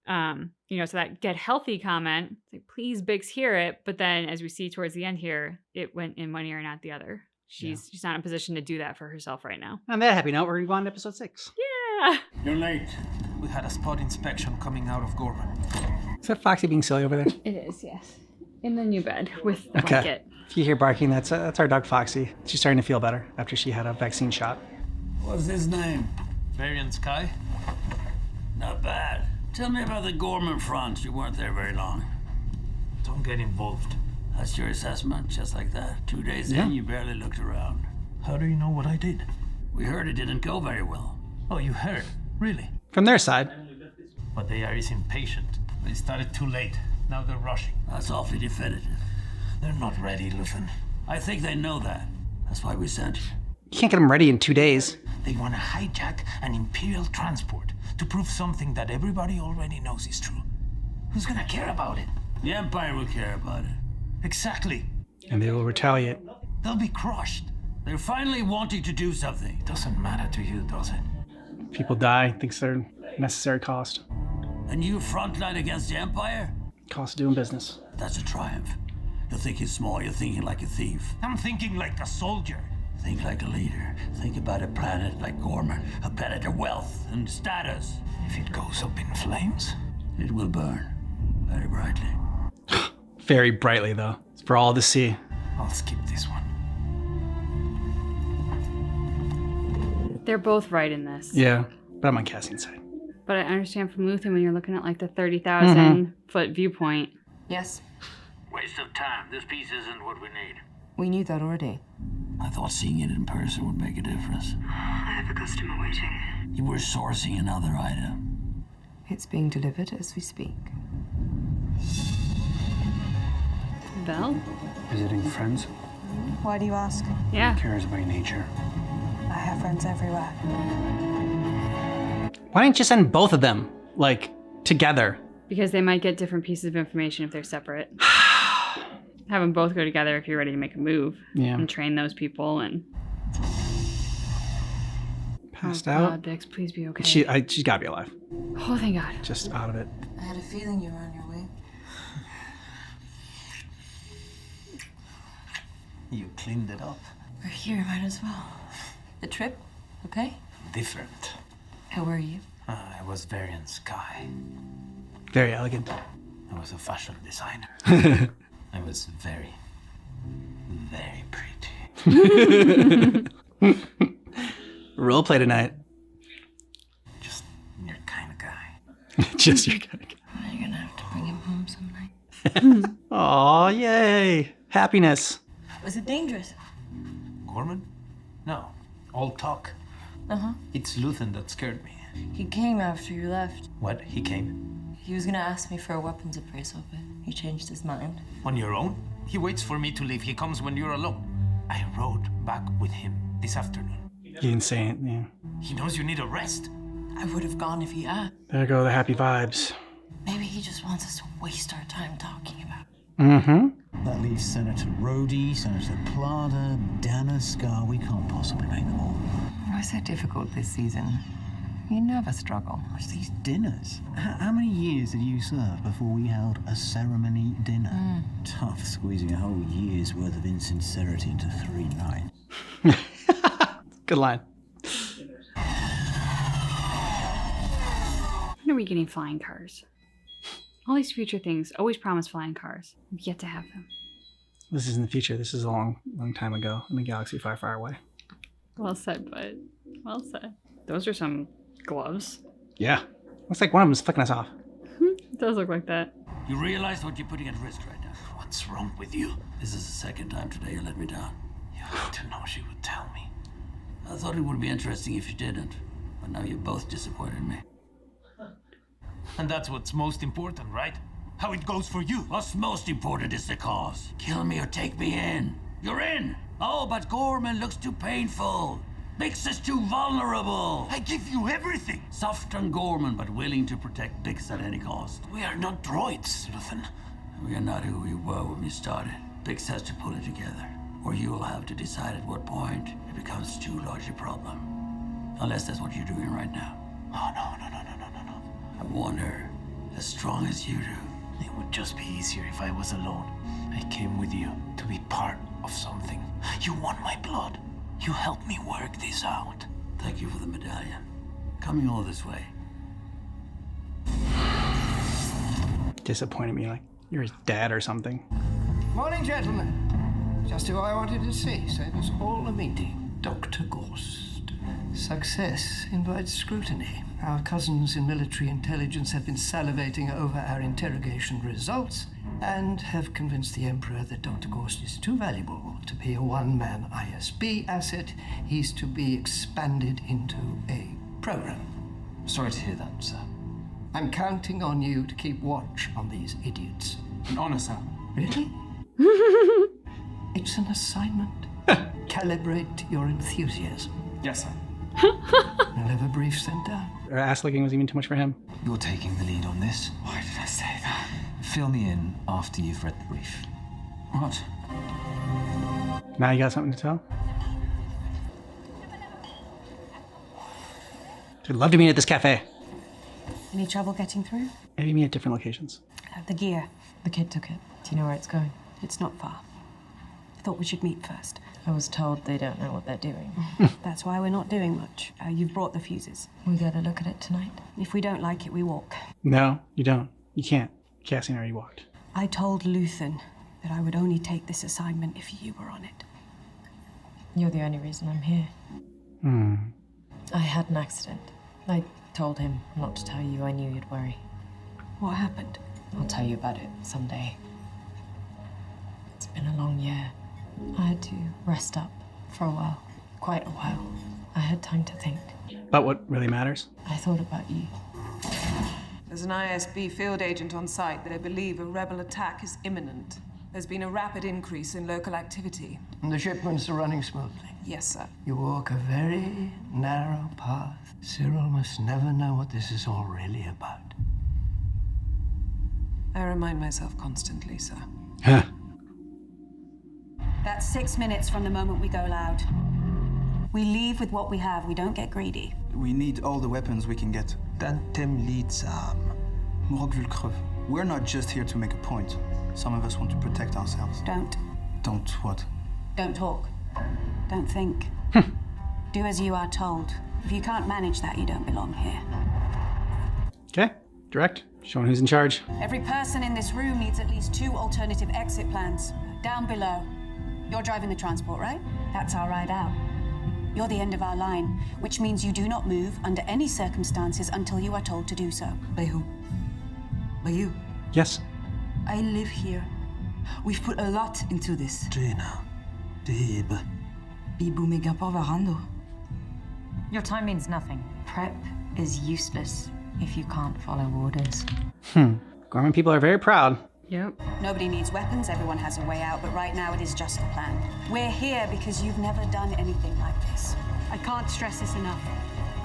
You know, so that get healthy comment, like, please Bix hear it. But then as we see towards the end here, it went in one ear and out the other. She's not in a position to do that for herself right now. On that happy note, we're going to go on to episode 6. Yeah. You're late. We had a spot inspection coming out of Gorman. Is that Foxy being silly over there? It is, yes. In the new bed with the blanket. If you hear barking, that's our dog Foxy. She's starting to feel better after she had a vaccine shot. What's his name? Varian Sky. Not bad. Tell me about the Gorman front. You weren't there very long. Don't get involved. That's your assessment, just like that. 2 days in, you barely looked around. How do you know what I did? We heard it didn't go very well. Oh, you heard? Really? From their side. But they are impatient. They started too late. Now they're rushing. That's awfully definitive. They're not ready, Luthen. I think they know that. That's why we sent you. You can't get them ready in 2 days. They want to hijack an Imperial transport to prove something that everybody already knows is true. Who's gonna care about it? The Empire will care about it. Exactly. And they will retaliate. They'll be crushed. They're finally wanting to do something. It doesn't matter to you, does it? People die, thinks they're necessary cost. A new front line against the Empire? Cost of doing business. That's a triumph. You're thinking small, you're thinking like a thief. I'm thinking like a soldier. Think like a leader. Think about a planet like Gorman, a planet of wealth and status. If it goes up in flames, it will burn very brightly. Very brightly, though. It's for all to see. I'll skip this one. They're both right in this. Yeah, but I'm on Cassian's side. But I understand from Luthen when you're looking at like the 30,000 foot viewpoint. Yes. Waste of time. This piece isn't what we need. We knew that already. I thought seeing it in person would make a difference. I have a customer waiting. You were sourcing another item. It's being delivered as we speak. Val? Visiting friends? Why do you ask? Yeah. Who cares about nature? I have friends everywhere. Why didn't you send both of them, like, together? Because they might get different pieces of information if they're separate. Have them both go together if you're ready to make a move. Yeah. And train those people and... Passed oh, out? God, Bix, please be okay. She's gotta be alive. Oh, thank God. Just out of it. I had a feeling you were on your way. You cleaned it up. We're here, might as well. The trip, okay? Different. How were you? I was very in sky. Very elegant. I was a fashion designer. I was very, very pretty. Role play tonight. Just your kind of guy. Just your kind of guy. You're gonna have to bring him home some night. Aw, yay. Happiness. Was it dangerous? Gorman? No. All talk. Uh-huh. It's Luthen that scared me. He came after you left. What? He came? He was gonna ask me for a weapons appraisal, but he changed his mind. On your own? He waits for me to leave. He comes when you're alone. I rode back with him this afternoon. You didn't say it, yeah. He knows you need a rest. I would have gone if he asked. There go the happy vibes. Maybe he just wants us to waste our time talking about it. Mm-hmm. That leaves Senator Rhodey, Senator Plada, Dana, Scar. We can't possibly make them all. Why so difficult this season? You never struggle. It's these dinners. How many years did you serve before we held a ceremony dinner? Tough squeezing a whole year's worth of insincerity into 3 nights. Good line. When are we getting flying cars? All these future things always promise flying cars. We've yet to have them. This is in the future. This is a long, long time ago in a galaxy far, far away. Well said, bud. Well said. Those are some gloves. Yeah. Looks like one of them's flicking us off. It does look like that. You realize what you're putting at risk right now? What's wrong with you? This is the second time today you let me down. You had to know she would tell me. I thought it would be interesting if you didn't, but now you both disappointed me. And that's what's most important, right? How it goes for you. What's most important is the cause. Kill me or take me in. You're in! Oh, but Gorman looks too painful. Bix is too vulnerable. I give you everything. Soft on Gorman, but willing to protect Bix at any cost. We are not droids, Luthen. We are not who we were when we started. Bix has to pull it together, or you will have to decide at what point it becomes too large a problem. Unless that's what you're doing right now. Oh, no. I want her as strong as you do. It would just be easier if I was alone. I came with you to be part of something. You want my blood. You helped me work this out. Thank you for the medallion. Coming all this way. Disappointed me like you're his dad or something. Morning, gentlemen. Just who I wanted to see. Save us all a meeting. Dr. Gorst. Success invites scrutiny. Our cousins in military intelligence have been salivating over our interrogation results and have convinced the Emperor that Dr. Gorst is too valuable to be a one-man ISB asset. He's to be expanded into a program. Sorry to hear that, sir. I'm counting on you to keep watch on these idiots. An honor, sir. Really? It's an assignment. Calibrate your enthusiasm. Yes, sir. I'll have a brief sent down. Or ass licking was even too much for him. You're taking the lead on this. Why did I say that? Fill me in after you've read the brief. What? Now you got something to tell? I'd love to meet at this cafe. Any trouble getting through? Maybe meet at different locations. The gear. The kid took it. Do you know where it's going? It's not far. I thought we should meet first. I was told they don't know what they're doing. That's why we're not doing much. You've brought the fuses. We gotta look at it tonight. If we don't like it, we walk. No, you don't. You can't. Cassian already walked. I told Luthen that I would only take this assignment if you were on it. You're the only reason I'm here. I had an accident. I told him not to tell you. I knew you'd worry. What happened? I'll tell you about it someday. It's been a long year. I had to rest up for a while. Quite a while. I had time to think. But what really matters? I thought about you. There's an ISB field agent on site, but I believe a rebel attack is imminent. There's been a rapid increase in local activity. And the shipments are running smoothly. Yes, sir. You walk a very narrow path. Cyril must never know what this is all really about. I remind myself constantly, sir. That's 6 minutes from the moment we go loud. We leave with what we have. We don't get greedy. We need all the weapons we can get. Tantem lidsam. Morgvulkröv. We're not just here to make a point. Some of us want to protect ourselves. Don't. Don't what? Don't talk. Don't think. Do as you are told. If you can't manage that, you don't belong here. Okay, direct. Showing who's in charge. Every person in this room needs at least 2 alternative exit plans. Down below. You're driving the transport, right? That's our ride out. You're the end of our line, which means you do not move under any circumstances until you are told to do so. By who? By you? Yes. I live here. We've put a lot into this. Jaina. Dib. Bibu mega poverando. Your time means nothing. Prep is useless if you can't follow orders. Gorman people are very proud. Yep. Nobody needs weapons, everyone has a way out, but right now it is just the plan. We're here because you've never done anything like this. I can't stress this enough.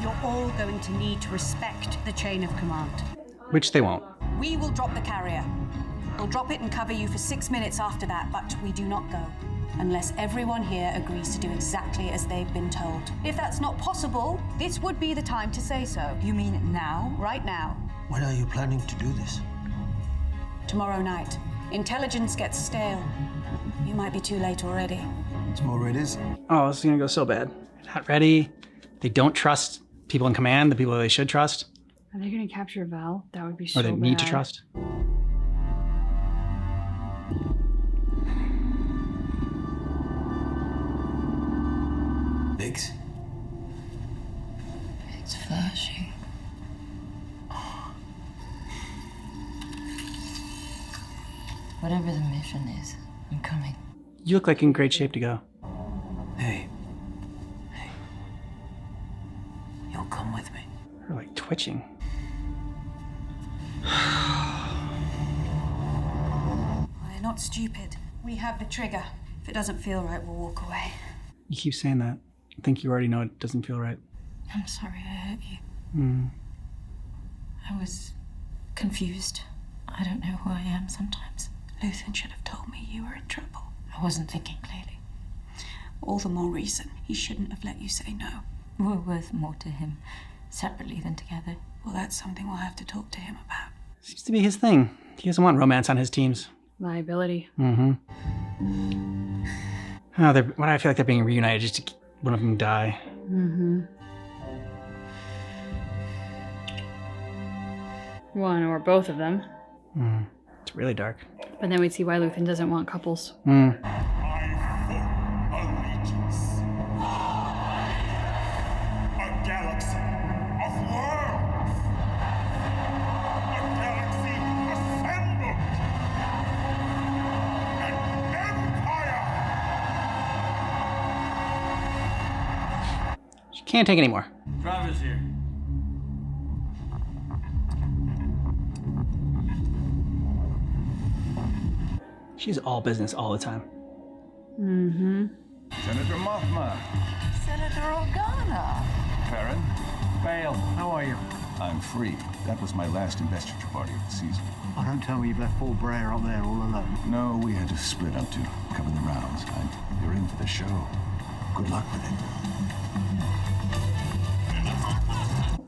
You're all going to need to respect the chain of command. Which they won't. We will drop the carrier. We'll drop it and cover you for 6 minutes after that, but we do not go unless everyone here agrees to do exactly as they've been told. If that's not possible, this would be the time to say so. You mean now? Right now. When are you planning to do this? Tomorrow night. Intelligence gets stale. You might be too late already. Tomorrow it is. Oh, this is gonna go so bad. They're not ready. They don't trust people in command, the people they should trust. Are they gonna capture Val? That would be so Or they need to bad. trust. Biggs? It's flashing. Whatever the mission is, I'm coming. You look like in great shape to go. Hey. You'll come with me. You're like twitching. We're not stupid. We have the trigger. If it doesn't feel right, we'll walk away. You keep saying that. I think you already know it doesn't feel right. I'm sorry I hurt you. Mm. I was confused. I don't know who I am sometimes. Luthen should have told me you were in trouble. I wasn't thinking clearly. All the more reason he shouldn't have let you say no. We're worth more to him separately than together. Well, that's something we'll have to talk to him about. Seems to be his thing. He doesn't want romance on his teams. Liability. Mm-hmm. Oh, why do I feel like they're being reunited just to keep one of them die? Mm-hmm. One or both of them. Mm. It's really dark. But then we'd see why Luthen doesn't want couples. Mm. Allegiance. A galaxy of worlds. A galaxy assembled. An empire. She can't take anymore. Driver's here. She's all business all the time. Mm-hmm. Senator Mothma. Senator Organa. Farron. Bale, how are you? I'm free. That was my last investiture party of the season. Oh, don't tell me you've left Paul Breyer up there all alone. No, we had to split up to cover the rounds. You're in for the show. Good luck with it.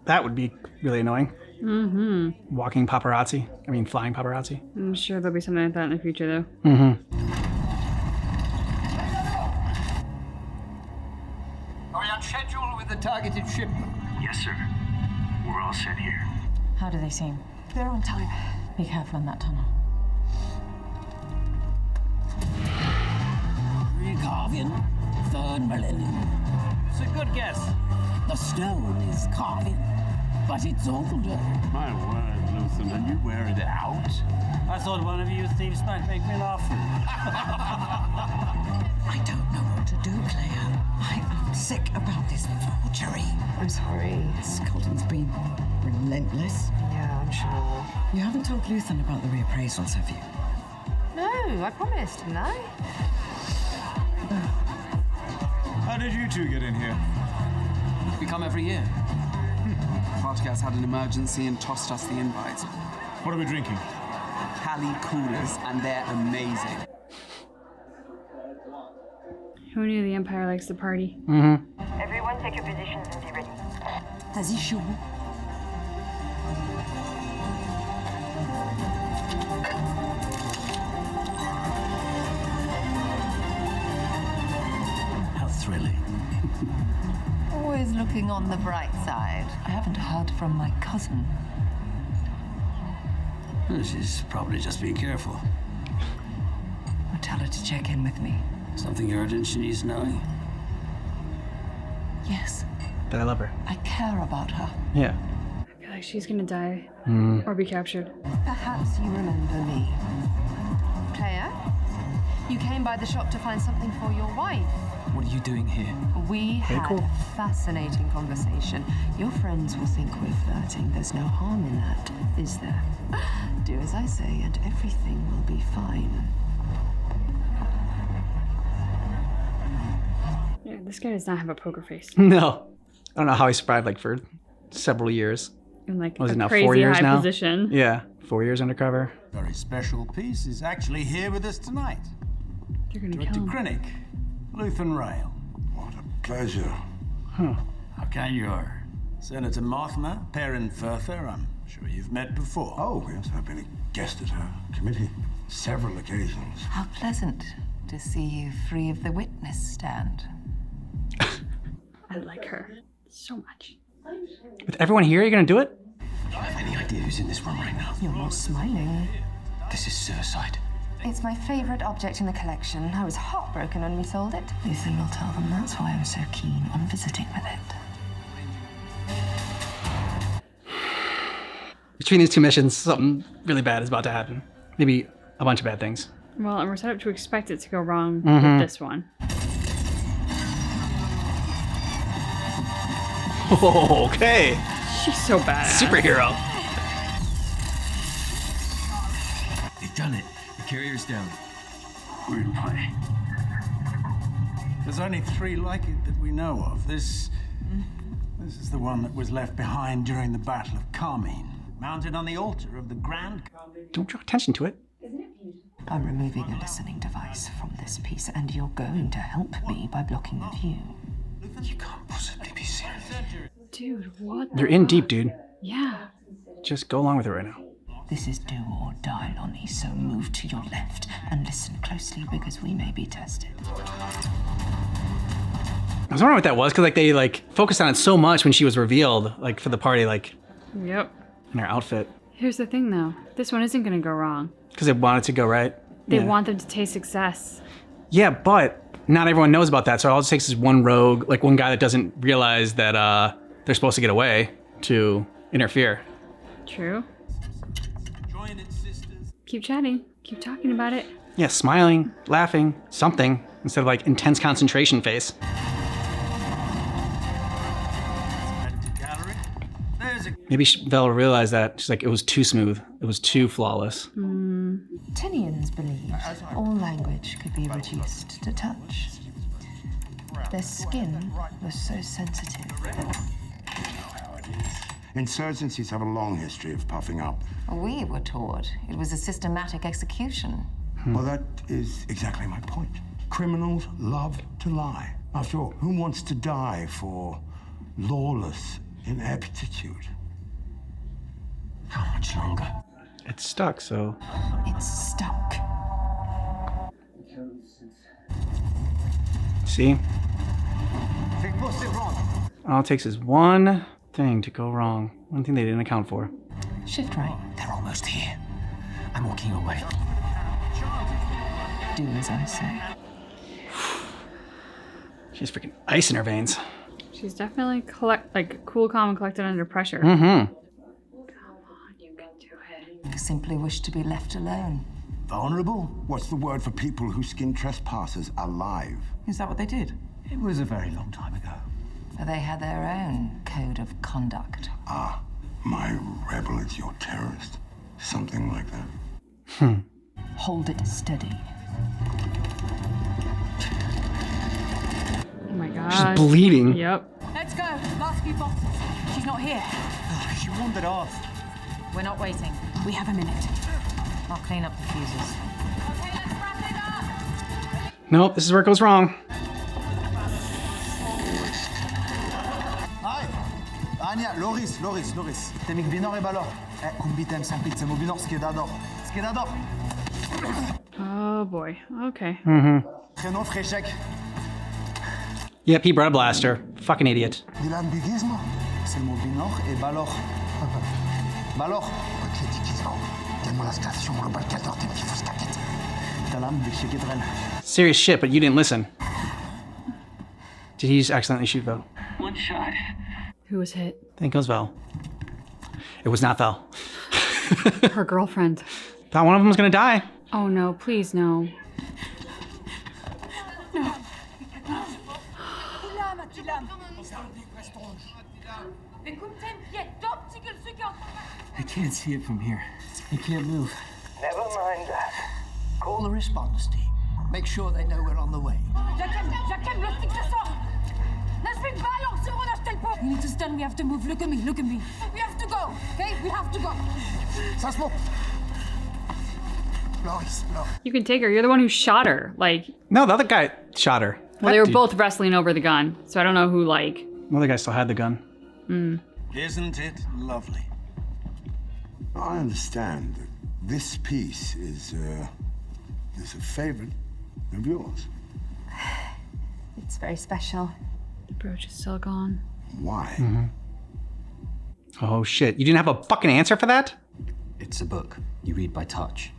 That would be really annoying. Mm-hmm. Walking paparazzi. I mean, flying paparazzi. I'm sure there'll be something like that in the future, though. Mm-hmm. Are we on schedule with the targeted shipment? Yes, sir. We're all set here. How do they seem? They're on time. Be careful in that tunnel. Carvian, third millennium. It's a good guess. The stone is Carvian, but it's older. My word, Luthen, and you wear it out? I thought one of you thieves might make me an offer. I don't know what to do, Cleo. I'm sick about this forgery. I'm sorry. Skelton's been relentless. Yeah, I'm sure. You haven't told Luthen about the reappraisals, have you? No, I promised, didn't I? How did you two get in here? We come every year. Podcast had an emergency and tossed us the invites. What are we drinking? Cali Coolers, and they're amazing. Who knew the Empire likes to party? Mm-hmm. Everyone take your positions and be ready. Vas-y, chaud. really. Always looking on the bright side. I haven't heard from my cousin. She's probably just being careful. I'll tell her to check in with me. Something urgent she needs knowing? Yes. That I love her. I care about her. Yeah. I feel like she's gonna die or be captured. Perhaps you remember me. Claire? You came by the shop to find something for your wife. What are you doing here? We had a fascinating conversation. Your friends will think we're flirting. There's no harm in that, is there? Do as I say and everything will be fine. Yeah, this guy does not have a poker face. No. I don't know how he survived like for several years. In like Was a it now crazy 4 years high now? position. Yeah, 4 years undercover. Very special piece is actually here with us tonight. They're gonna Director kill him. Krennic, Luthen Rail. What a pleasure. Huh. How kind you are. Senator Mothma, Perrin Firther, I'm sure you've met before. Oh, yes, I've been a guest at her committee several occasions. How pleasant to see you free of the witness stand. I like her so much. With everyone here, you're gonna do it? Do you have any idea who's in this room right now? You're not smiling. This is suicide. It's my favorite object in the collection. I was heartbroken when we sold it. Luthen will tell them that's why I'm so keen on visiting with it. Between these two missions, something really bad is about to happen. Maybe a bunch of bad things. Well, and we're set up to expect it to go wrong Mhm. with this one. Okay. She's so badass. Superhero. They've done it. The carrier's down. We're in play. There's only 3 like it that we know of. This is the one that was left behind during the Battle of Carmine, mounted on the altar of the Grand. Don't draw attention to it. I'm removing a listening device from this piece, and you're going to help me by blocking the view. You can't possibly be serious. Dude, what? You're in deep, dude. Yeah. Just go along with it right now. This is do or die, Lonnie, so move to your left and listen closely because we may be tested. I was wondering what that was, because like they like focused on it so much when she was revealed, like for the party, like Yep. in her outfit, Here's the thing, though. This one isn't gonna go wrong. because they wanted to go right. They Yeah. want them to taste success. Yeah, but not everyone knows about that, so all it takes is one rogue, like one guy that doesn't realize that they're supposed to get away to interfere. True. Keep chatting. Keep talking about it. Yeah, smiling, laughing, something, instead of like intense concentration face. Maybe Vel will realize that. She's like, it was too smooth. It was too flawless. Tinians believe all language could be reduced to touch. Their skin was so sensitive. Insurgencies have a long history of puffing up. We were taught it was a systematic execution. Well, that is exactly my point. Criminals love to lie. After all, who wants to die for lawless ineptitude? How much longer? It's stuck, so. It's stuck. See? All it takes is one thing to go wrong. One thing they didn't account for. Shift right. They're almost here. I'm walking away. Do as I say. She has freaking ice in her veins. She's definitely cool, calm, and collected under pressure. Mm-hmm. You simply wish to be left alone. Vulnerable? What's the word for people who skin trespassers alive? Is that what they did? It was a very long time ago. They had their own code of conduct. Ah, my rebel is your terrorist. Something like that. Hold it steady. Oh my god. She's bleeding. Yep. Let's go. Last few boxes. She's not here. She wandered off. We're not waiting. We have a minute. I'll clean up the fuses. Nope, this is where it goes wrong. Hi! Ania, Loris. Temik binor e balor. Kumbitem sampit se mobinor skedador. Skedador! Oh boy. Okay. Mm-hmm. Prénom Fréchec. Yep, he brought a blaster. Fucking idiot. Bilanguisme, c'est le mot binor et baloch. Baloch. Ok, déguisement. Donne-moi la station, le balcador, tes petits fausses caquettes. Talam, big gedren. Serious shit, but you didn't listen. Did he just accidentally shoot Val? One shot. Who was hit? I think it was Val. It was not Val. Her girlfriend. Thought one of them was gonna die. Oh no, please no. I can't see it from here. I can't move. Never mind that. Call the response team. Make sure they know we're on the way. We need to stand, we have to move. Look at me, look at me. We have to go, okay? We have to go. Ça se monte. Loris, Loris. You can take her. You're the one who shot her. Like, No, the other guy shot her. well, they were both wrestling over the gun, so I don't know who, like. The other guy still had the gun. Isn't it lovely? I understand that this piece is a favorite of yours. It's very special. The brooch is still gone. Why? Oh shit, you didn't have a fucking answer for that? It's a book. You read by touch.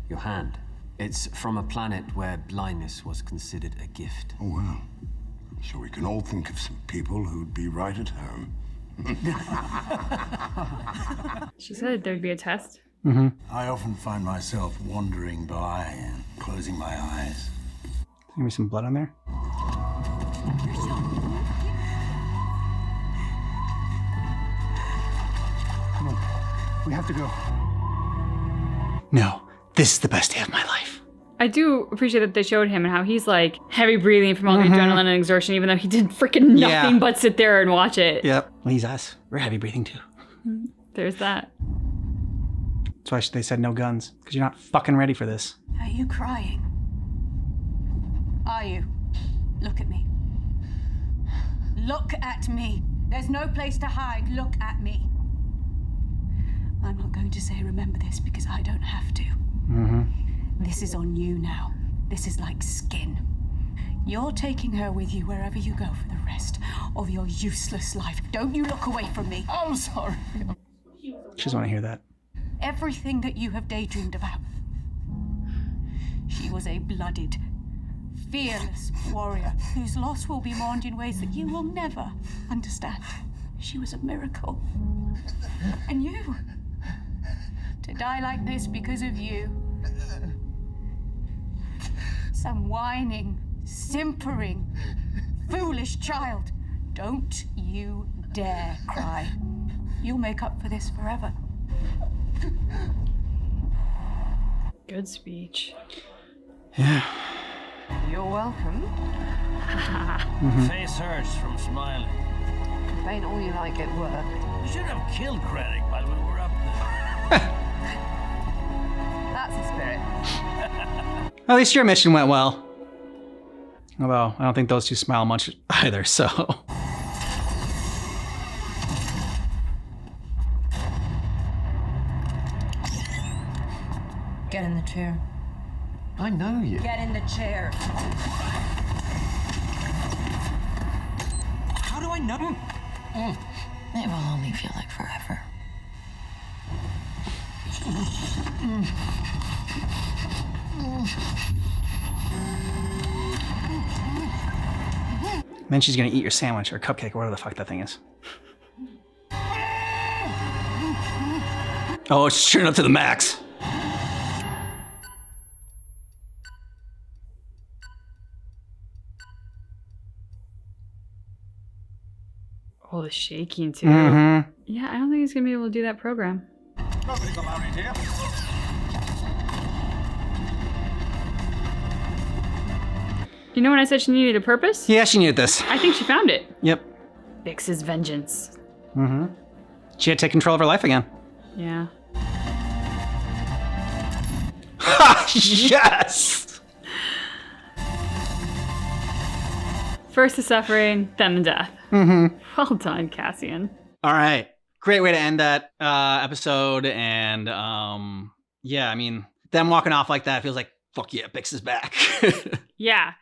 Your hand. It's from a planet where blindness was considered a gift. Oh, well. So we can all think of some people who'd be right at home. She said there'd be a test. I often find myself wandering by and closing my eyes. Give me some blood on there. Come on. We have to go. No, this is the best day of my life. I do appreciate that they showed him and how he's like heavy breathing from all the adrenaline and exertion, even though he did freaking nothing but sit there and watch it. Yep. Well, he's us. We're heavy breathing too. There's that. That's why they said no guns, because you're not fucking ready for this. Are you crying? Are you? Look at me. Look at me. There's no place to hide. Look at me. I'm not going to say remember this because I don't have to. This is on you now. This is like skin. You're taking her with you wherever you go for the rest of your useless life. Don't you look away from me. I'm sorry. She doesn't want to hear that. Everything that you have daydreamed about. She was a blooded, fearless warrior whose loss will be mourned in ways that you will never understand. She was a miracle. And you, to die like this because of you. Some whining, simpering, foolish child. Don't you dare cry. You'll make up for this forever. Good speech. Yeah. You're welcome. Face hurts from smiling. If ain't all you like at work. You should have killed Krennic while we were up there. That's the spirit. At least your mission went well. Although, I don't think those two smile much either, so. Get in the chair. I know you. Get in the chair. How do I know? It will only feel like forever. Then she's gonna eat your sandwich or cupcake or whatever the fuck that thing is. Oh, it's churning up to the max. Oh, the shaking too. Mm-hmm. Yeah, I don't think he's gonna be able to do that program. Nobody come out here. You know when I said she needed a purpose? Yeah, she needed this. I think she found it. Yep. Bix's vengeance. Mm-hmm. She had to take control of her life again. Yeah. Yes! First the suffering, then the death. Mm-hmm. Well done, Cassian. All right. Great way to end that episode. And yeah, I mean, them walking off like that feels like, fuck yeah, Bix is back. Yeah.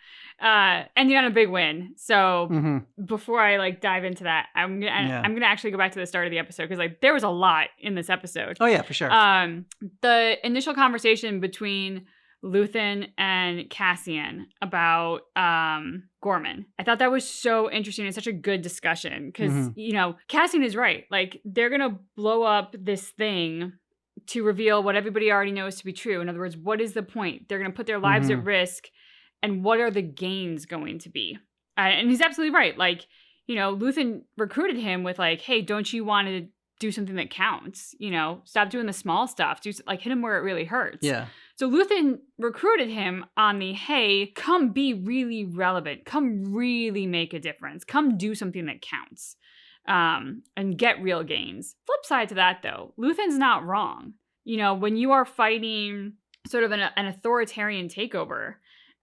ending on a big win. So before I like dive into that, I'm gonna actually go back to the start of the episode because like there was a lot in this episode. Oh yeah, for sure. The initial conversation between Luthen and Cassian about Gorman. I thought that was so interesting. It's such a good discussion because, you know, Cassian is right. Like, they're going to blow up this thing to reveal what everybody already knows to be true. In other words, what is the point? They're going to put their lives at risk, and what are the gains going to be? And he's absolutely right. Like, you know, Luthen recruited him with like, hey, don't you want to do something that counts? You know, stop doing the small stuff. Do like hit him where it really hurts. Yeah. So Luthen recruited him on the, hey, come be really relevant. Come really make a difference. Come do something that counts and get real gains. Flip side to that, though, Luthen's not wrong. You know, when you are fighting sort of an authoritarian takeover,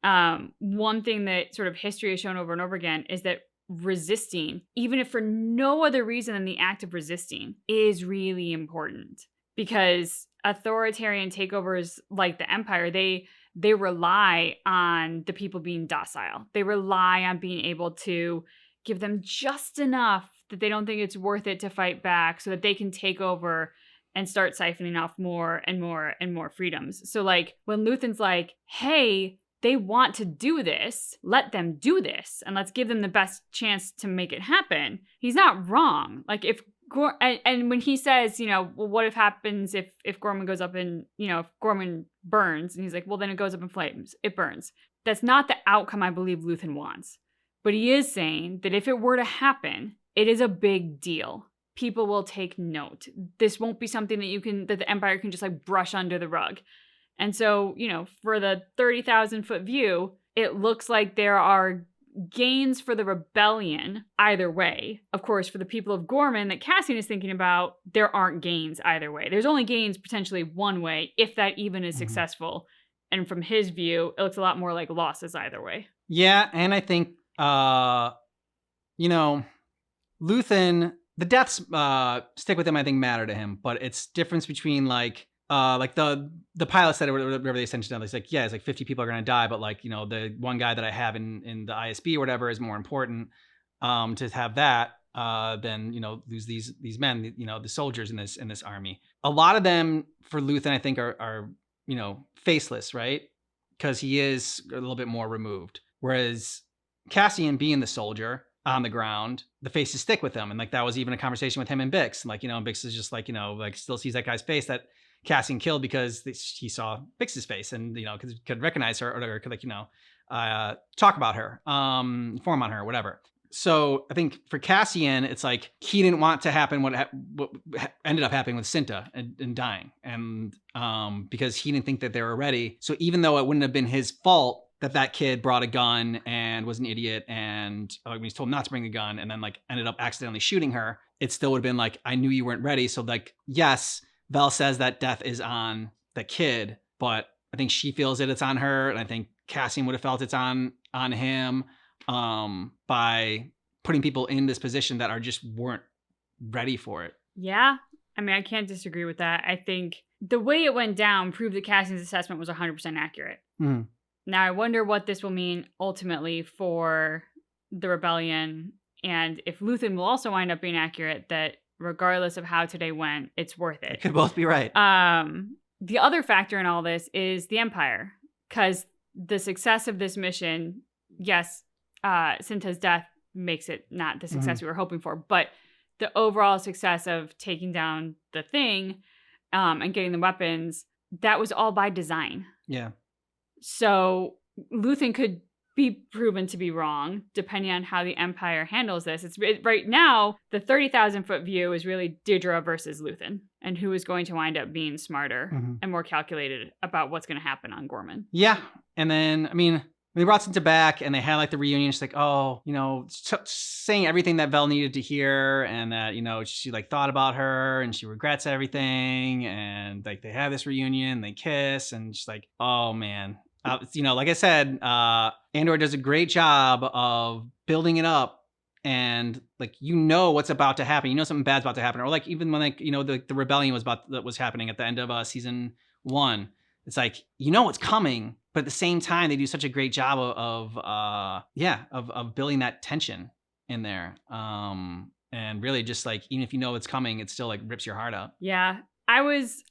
one thing that sort of history has shown over and over again is that resisting, even if for no other reason than the act of resisting, is really important. Because authoritarian takeovers like the Empire, they rely on the people being docile. They rely on being able to give them just enough that they don't think it's worth it to fight back so that they can take over and start siphoning off more and more and more freedoms. So like when Luthen's like, hey, they want to do this, let them do this, and let's give them the best chance to make it happen, he's not wrong. Like if and when he says, you know, well, what if happens if Gorman goes up and, you know, if Gorman burns, and he's like, well, then it goes up in flames, it burns. That's not the outcome I believe Luthen wants. But he is saying that if it were to happen, it is a big deal. People will take note. This won't be something that the Empire can just like brush under the rug. And so, you know, for the 30,000 foot view, it looks like there are gains for the rebellion either way. Of course, for the people of Gorman that Cassian is thinking about, there aren't gains either way. There's only gains potentially one way, if that even is successful. And from his view, it looks a lot more like losses either way. Yeah, and I think, you know, Luthen, the deaths stick with him, I think matter to him, but it's difference between like the pilot said, or whatever they sent down, it's like, yeah, it's like 50 people are going to die, but like, you know, the one guy that I have in the ISB or whatever is more important to have that than, you know, lose these men, you know, the soldiers in this army. A lot of them for Luthen, I think are you know, faceless, right? Because he is a little bit more removed. Whereas Cassian being the soldier on the ground, the faces stick with him. And like, that was even a conversation with him and Bix. And like, you know, Bix is just like, you know, like still sees that guy's face that Cassian killed because he saw Bix's face and, you know, could recognize her or could like, you know, talk about her, form on her, whatever. So I think for Cassian, it's like he didn't want to happen what ended up happening with Cinta and dying. And because he didn't think that they were ready. So even though it wouldn't have been his fault that kid brought a gun and was an idiot and when he's told not to bring a gun and then like ended up accidentally shooting her, it still would have been like, I knew you weren't ready. So like, yes, Vel says that death is on the kid, but I think she feels it's on her. And I think Cassian would have felt it's on him by putting people in this position that just weren't ready for it. Yeah. I mean, I can't disagree with that. I think the way it went down proved that Cassian's assessment was 100% accurate. Mm. Now, I wonder what this will mean ultimately for the rebellion, and if Luthen will also wind up being accurate, that regardless of how today went, it's worth it. It could both be right. The other factor in all this is the Empire, because the success of this mission, yes, Cinta's death makes it not the success we were hoping for, but the overall success of taking down the thing and getting the weapons, that was all by design. Yeah. So Luthen could be proven to be wrong depending on how the Empire handles this. Right now, the 30,000 foot view is really Deirdre versus Luthen, and who is going to wind up being smarter and more calculated about what's going to happen on Gorman. Yeah. And then, I mean, they brought Cinta back and they had like the reunion. She's like, oh, you know, saying everything that Vel needed to hear, and that, you know, she like thought about her and she regrets everything. And like they have this reunion, they kiss, and she's like, oh man. You know, like I said, Andor does a great job of building it up, and like, you know what's about to happen. You know something bad's about to happen, or like even when like, you know, the rebellion was happening at the end of season 1. it's like, you know what's coming, but at the same time, they do such a great job of building that tension in there. And really just like, even if you know it's coming, it still like rips your heart out. Yeah. I was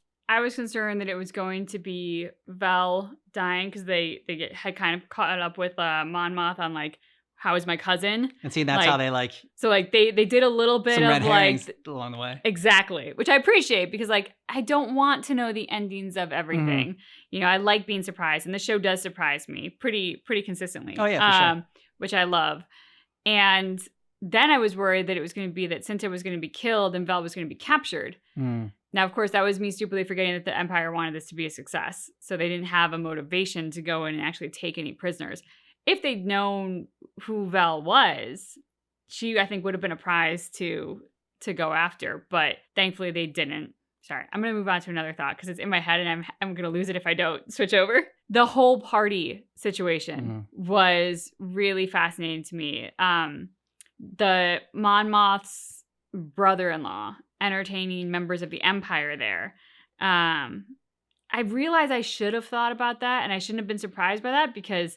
concerned that it was going to be Vel dying because they had kind of caught up with Mon Moth on like, how is my cousin? And see, that's like, how they like. So like they did a little bit some of red herrings like along the way. Exactly, which I appreciate because like I don't want to know the endings of everything. Mm-hmm. You know, I like being surprised, and the show does surprise me pretty consistently. Oh yeah, for sure. Which I love. And then I was worried that it was going to be that Cinta was going to be killed and Vel was going to be captured. Mm. Now, of course, that was me stupidly forgetting that the Empire wanted this to be a success. So they didn't have a motivation to go in and actually take any prisoners. If they'd known who Vel was, she, I think, would have been a prize to go after. But thankfully, they didn't. Sorry, I'm going to move on to another thought because it's in my head and I'm going to lose it if I don't switch over. The whole party situation was really fascinating to me. The Mon Moth's brother-in-law entertaining members of the Empire there. I realized I should have thought about that and I shouldn't have been surprised by that because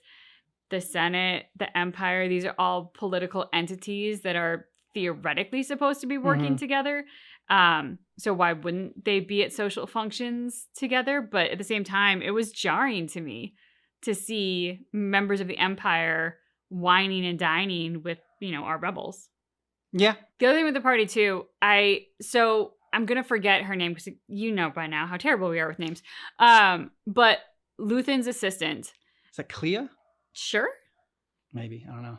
the Senate, the Empire, these are all political entities that are theoretically supposed to be working together. So why wouldn't they be at social functions together? But at the same time, it was jarring to me to see members of the Empire whining and dining with, you know, our rebels. Yeah. The other thing with the party too, I'm going to forget her name because you know by now how terrible we are with names. But Luthen's assistant. Is that Clea? Sure. Maybe. I don't know.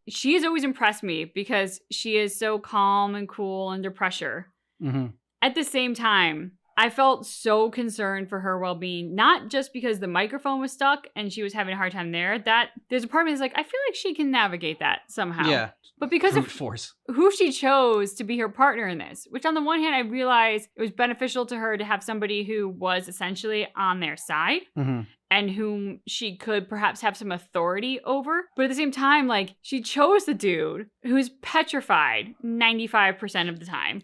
She has always impressed me because she is so calm and cool under pressure. Mm-hmm. At the same time, I felt so concerned for her well-being, not just because the microphone was stuck and she was having a hard time there. That there's a part of me that's like, I feel like she can navigate that somehow. Yeah. But because brute of force. who she chose to be her partner in this, which on the one hand, I realized it was beneficial to her to have somebody who was essentially on their side and whom she could perhaps have some authority over. But at the same time, like, she chose the dude who's petrified 95% of the time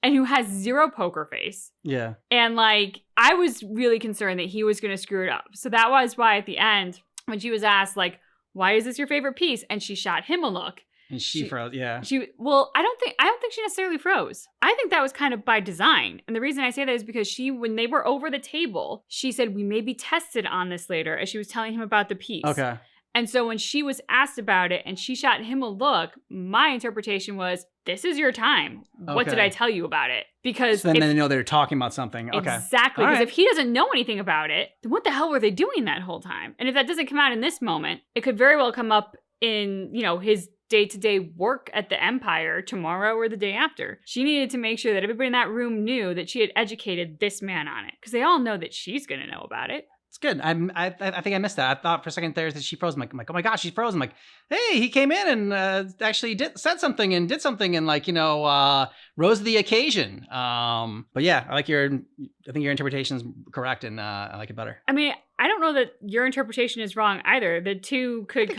and who has zero poker face. Yeah. And like, I was really concerned that he was going to screw it up. So that was why at the end, when she was asked, like, why is this your favorite piece? And she shot him a look. And she froze, yeah. Well, I don't think she necessarily froze. I think that was kind of by design. And the reason I say that is because when they were over the table, she said, we may be tested on this later, as she was telling him about the piece. Okay. And so when she was asked about it and she shot him a look, my interpretation was, this is your time. What did I tell you about it? Because so then they know they're talking about something. Okay. Exactly. Because if he doesn't know anything about it, then what the hell were they doing that whole time? And if that doesn't come out in this moment, it could very well come up in, you know, his day-to-day work at the Empire tomorrow or the day after. She needed to make sure that everybody in that room knew that she had educated this man on it. Because they all know that she's going to know about it. It's good. I think I missed that. I thought for a second there that she froze. I'm like, oh my gosh, she's frozen. I'm like, hey, he came in and actually said something and did something and like, you know, rose to the occasion. But yeah, I think your interpretation is correct and I like it better. I mean, I don't know that your interpretation is wrong either. The two could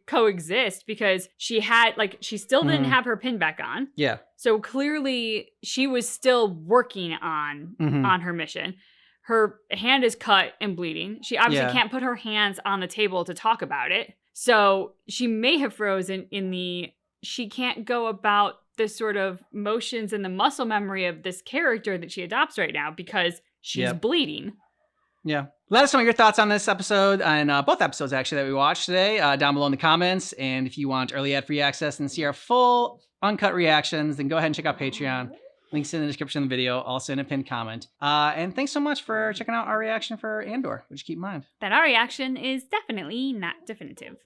coexist because she still didn't have her pin back on. Yeah. So clearly she was still working on her mission. Her hand is cut and bleeding. She obviously can't put her hands on the table to talk about it. So she may have frozen she can't go about the sort of motions and the muscle memory of this character that she adopts right now because she's bleeding. Yeah. Let us know your thoughts on this episode and both episodes actually that we watched today down below in the comments. And if you want early ad-free access and see our full uncut reactions, then go ahead and check out Patreon. Links in the description of the video, also in a pinned comment. And thanks so much for checking out our reaction for Andor, which keep in mind. That our reaction is definitely not definitive.